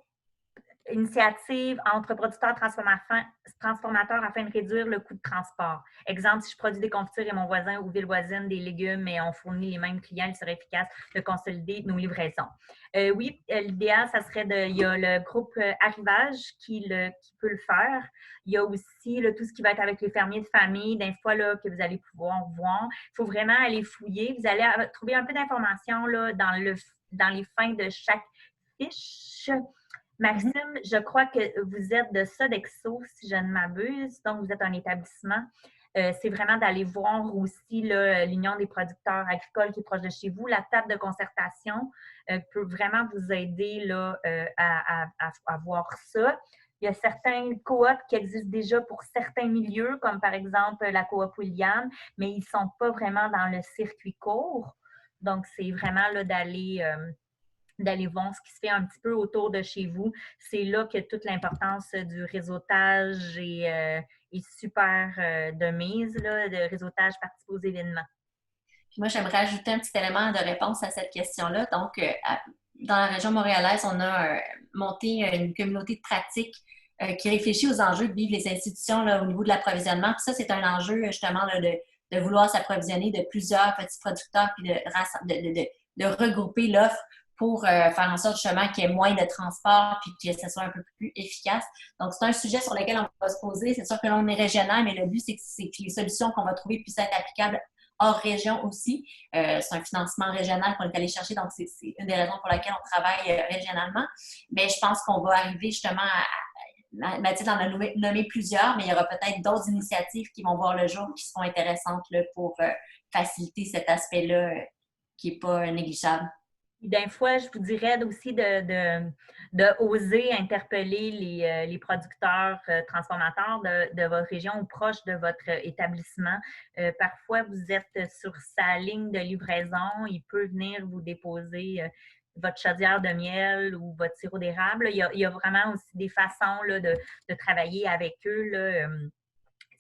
Speaker 2: initiatives entre producteurs transformateurs afin de réduire le coût de transport. Exemple, si je produis des confitures et mon voisin ou ville voisine des légumes et on fournit les mêmes clients, il serait efficace de consolider nos livraisons. Oui, l'idéal, ça serait il y a le groupe Arrivage qui peut le faire. Il y a aussi tout ce qui va être avec les fermiers de famille, des fois là, que vous allez pouvoir voir. Il faut vraiment aller fouiller. Vous allez trouver un peu d'informations dans les fins de chaque fiche. Maxime, je crois que vous êtes de Sodexo, si je ne m'abuse, donc vous êtes un établissement. C'est vraiment d'aller voir aussi l'Union des producteurs agricoles qui est proche de chez vous. La table de concertation peut vraiment vous aider là, à voir ça. Il y a certains coops qui existent déjà pour certains milieux, comme par exemple la coop William, mais ils ne sont pas vraiment dans le circuit court. Donc, c'est vraiment là, d'aller voir ce qui se fait un petit peu autour de chez vous. C'est là que toute l'importance du réseautage est super de mise, là, de réseautage, participer aux événements.
Speaker 1: Puis moi, j'aimerais ajouter un petit élément de réponse à cette question-là. Donc, dans la région montréalaise, on a monté une communauté de pratique qui réfléchit aux enjeux de vivre les institutions là, au niveau de l'approvisionnement. Puis ça, c'est un enjeu justement là, de vouloir s'approvisionner de plusieurs petits producteurs puis de regrouper l'offre pour faire en sorte justement qu'il y ait moins de transport puis que ce soit un peu plus efficace. Donc, c'est un sujet sur lequel on va se poser. C'est sûr que là, on est régional, mais le but, c'est que les solutions qu'on va trouver puissent être applicables hors région aussi. C'est un financement régional qu'on est allé chercher, donc c'est une des raisons pour laquelle on travaille régionalement. Mais je pense qu'on va arriver justement Mathilde en a nommé plusieurs, mais il y aura peut-être d'autres initiatives qui vont voir le jour qui seront intéressantes là, pour faciliter cet aspect-là qui n'est pas négligeable.
Speaker 2: D'un fois, je vous dirais aussi de oser interpeller les producteurs transformateurs de votre région ou proches de votre établissement. Parfois, vous êtes sur sa ligne de livraison, il peut venir vous déposer votre chaudière de miel ou votre sirop d'érable. Il y a vraiment aussi des façons là, de travailler avec eux. Là,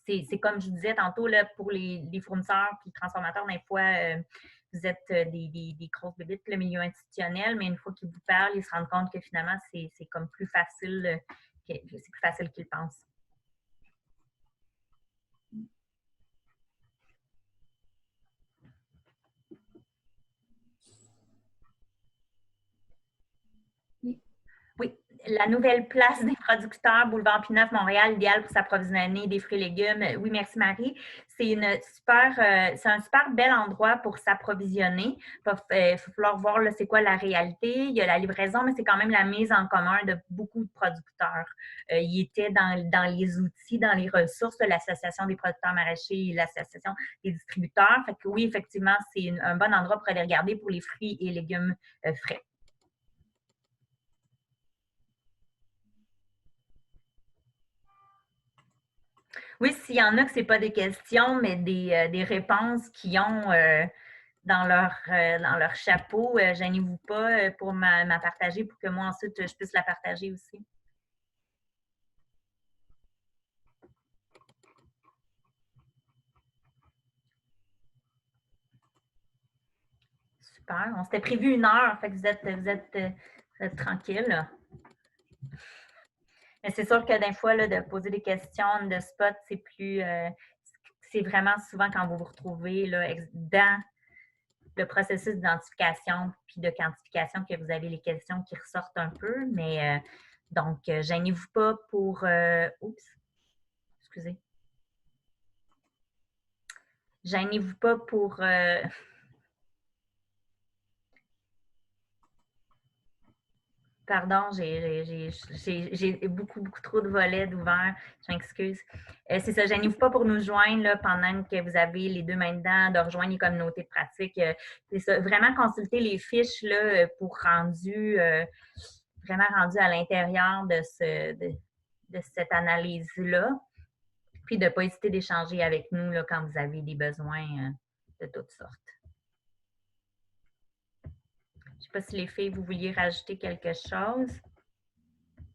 Speaker 2: c'est comme je disais tantôt, là, pour les fournisseurs et les transformateurs, des fois, vous êtes des grosses bébites, le milieu institutionnel, mais une fois qu'ils vous parlent, ils se rendent compte que finalement, c'est comme plus facile, c'est plus facile qu'ils pensent. Oui, la nouvelle place des producteurs, Boulevard Pineuf, Montréal, idéal pour s'approvisionner des fruits et légumes. Oui, merci Marie. C'est un super bel endroit pour s'approvisionner. Il va falloir voir c'est quoi la réalité. Il y a la livraison, mais c'est quand même la mise en commun de beaucoup de producteurs. Il était dans les outils, dans les ressources de l'Association des producteurs maraîchers et l'Association des distributeurs. Fait que oui, effectivement, c'est un bon endroit pour aller regarder pour les fruits et légumes frais. Oui, s'il y en a que ce n'est pas des questions, mais des réponses qu'ils ont dans leur chapeau, gênez-vous pas pour ma partager pour que moi ensuite je puisse la partager aussi. Super. On s'était prévu 1 heure, fait que vous êtes tranquille. Mais c'est sûr que des fois, là, de poser des questions de spot, c'est vraiment souvent quand vous vous retrouvez là, dans le processus d'identification puis de quantification que vous avez les questions qui ressortent un peu. Mais donc, gênez-vous pas pour... oups, excusez. Gênez-vous pas pour... Pardon, j'ai beaucoup trop de volets d'ouverts. Je m'excuse. C'est ça, gênez-vous pas pour nous joindre là, pendant que vous avez les 2 mains dedans, de rejoindre les communautés de pratique. C'est ça, vraiment consulter les fiches là, pour vraiment rendu à l'intérieur de cette analyse-là. Puis de ne pas hésiter d'échanger avec nous là, quand vous avez des besoins de toutes sortes. Je ne sais pas si les filles, vous vouliez rajouter quelque chose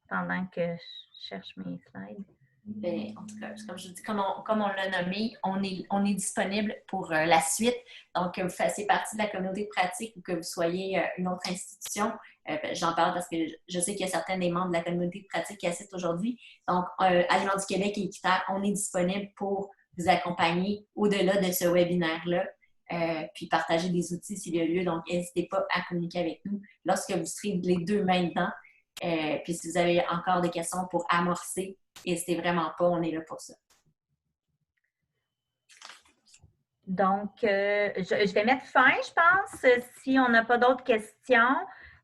Speaker 2: pendant que je cherche mes slides.
Speaker 1: Ben, en tout cas, comme je vous dis, comme on l'a nommé, on est disponible pour la suite. Donc, que vous fassiez partie de la communauté de pratique ou que vous soyez une autre institution, ben, j'en parle parce que je sais qu'il y a certains des membres de la communauté de pratique qui assistent aujourd'hui. Donc, Aliments du Québec et Équiterre, on est disponible pour vous accompagner au-delà de ce webinaire-là, puis partager des outils s'il y a lieu. Donc, n'hésitez pas à communiquer avec nous lorsque vous serez les deux mains dedans. Puis si vous avez encore des questions pour amorcer, n'hésitez vraiment pas, on est là pour ça.
Speaker 2: Donc, je vais mettre fin, je pense, si on n'a pas d'autres questions.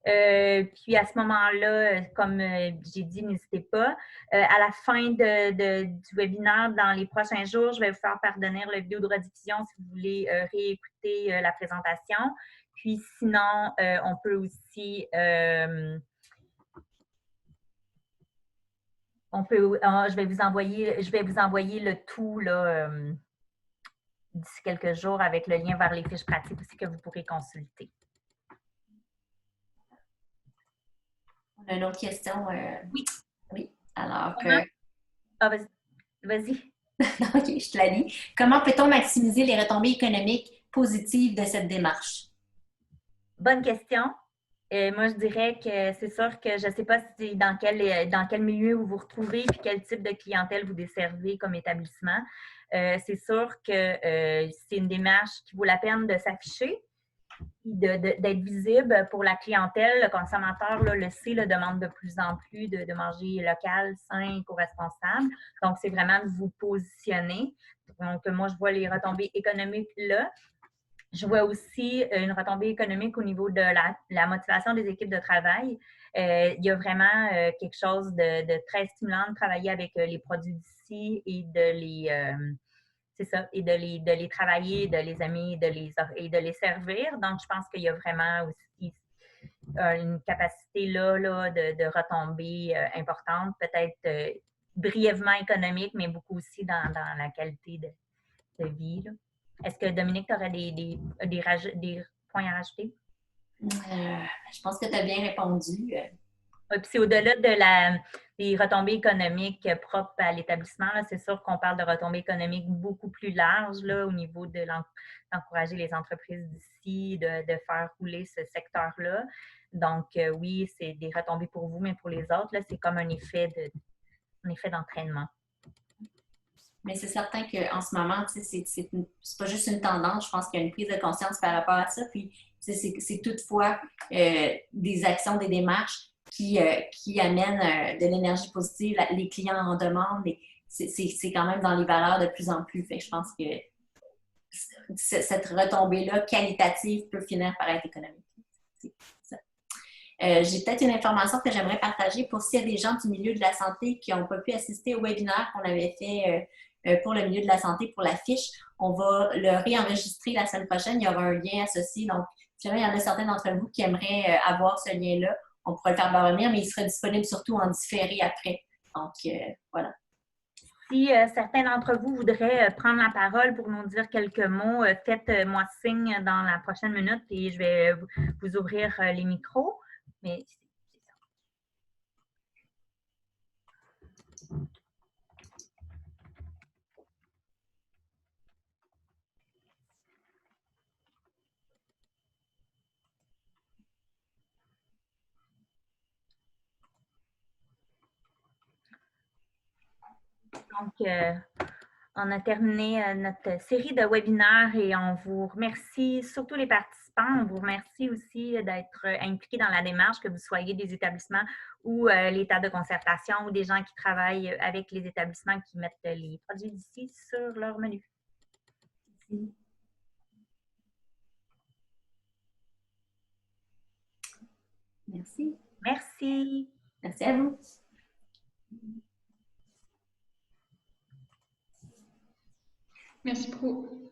Speaker 2: Puis à ce moment-là, comme j'ai dit, n'hésitez pas. À la fin du webinaire, dans les prochains jours, je vais vous faire parvenir la vidéo de rediffusion si vous voulez réécouter la présentation. Puis sinon, on peut aussi... je vais vous envoyer le tout là, d'ici quelques jours avec le lien vers les fiches pratiques aussi que vous pourrez consulter.
Speaker 1: On a une autre question.
Speaker 2: Oui.
Speaker 1: Oui. Alors que...
Speaker 2: Ah, vas-y.
Speaker 1: OK, je te la lis. Comment peut-on maximiser les retombées économiques positives de cette démarche?
Speaker 2: Bonne question. Moi, je dirais que c'est sûr que je ne sais pas si dans quel milieu vous vous retrouvez et quel type de clientèle vous desservez comme établissement. C'est sûr que c'est une démarche qui vaut la peine de s'afficher, d'être visible pour la clientèle. Le consommateur le sait, demande de plus en plus de manger local, sain, éco-responsable. Donc, c'est vraiment de vous positionner. Donc, moi, je vois les retombées économiques là. Je vois aussi une retombée économique au niveau de la motivation des équipes de travail. Il y a vraiment quelque chose de très stimulant de travailler avec les produits d'ici et de les travailler, de les aimer et de les servir. Donc, je pense qu'il y a vraiment aussi une capacité là de retombée importante, peut-être brièvement économique, mais beaucoup aussi dans la qualité de vie, là. Est-ce que Dominique, tu aurais des points à rajouter?
Speaker 1: Je pense que tu as bien répondu.
Speaker 2: Puis c'est au-delà des retombées économiques propres à l'établissement. C'est sûr qu'on parle de retombées économiques beaucoup plus larges là, au niveau d'encourager les entreprises d'ici, de faire rouler ce secteur-là. Donc, oui, c'est des retombées pour vous, mais pour les autres, c'est comme un effet d'entraînement.
Speaker 1: Mais c'est certain qu'en ce moment, c'est pas juste une tendance. Je pense qu'il y a une prise de conscience par rapport à ça. Puis, c'est toutefois des actions, des démarches qui amènent de l'énergie positive. Les clients en demandent. C'est quand même dans les valeurs de plus en plus. Fait que je pense que cette retombée-là qualitative peut finir par être économique. J'ai peut-être une information que j'aimerais partager pour s'il y a des gens du milieu de la santé qui n'ont pas pu assister au webinaire qu'on avait fait pour le milieu de la santé, pour la fiche. On va le réenregistrer la semaine prochaine. Il y aura un lien associé. Donc, si jamais il y en a certains d'entre vous qui aimeraient avoir ce lien-là, on pourra le faire parvenir, mais il sera disponible surtout en différé après. Donc, voilà.
Speaker 2: Si certains d'entre vous voudraient prendre la parole pour nous dire quelques mots, faites-moi signe dans la prochaine minute et je vais vous ouvrir les micros. Mais donc, on a terminé notre série de webinaires et on vous remercie, surtout les participants, on vous remercie aussi d'être impliqués dans la démarche, que vous soyez des établissements ou l'état de concertation ou des gens qui travaillent avec les établissements qui mettent les produits d'ici sur leur menu.
Speaker 1: Merci.
Speaker 2: Merci.
Speaker 1: Merci à vous.
Speaker 3: Merci beaucoup.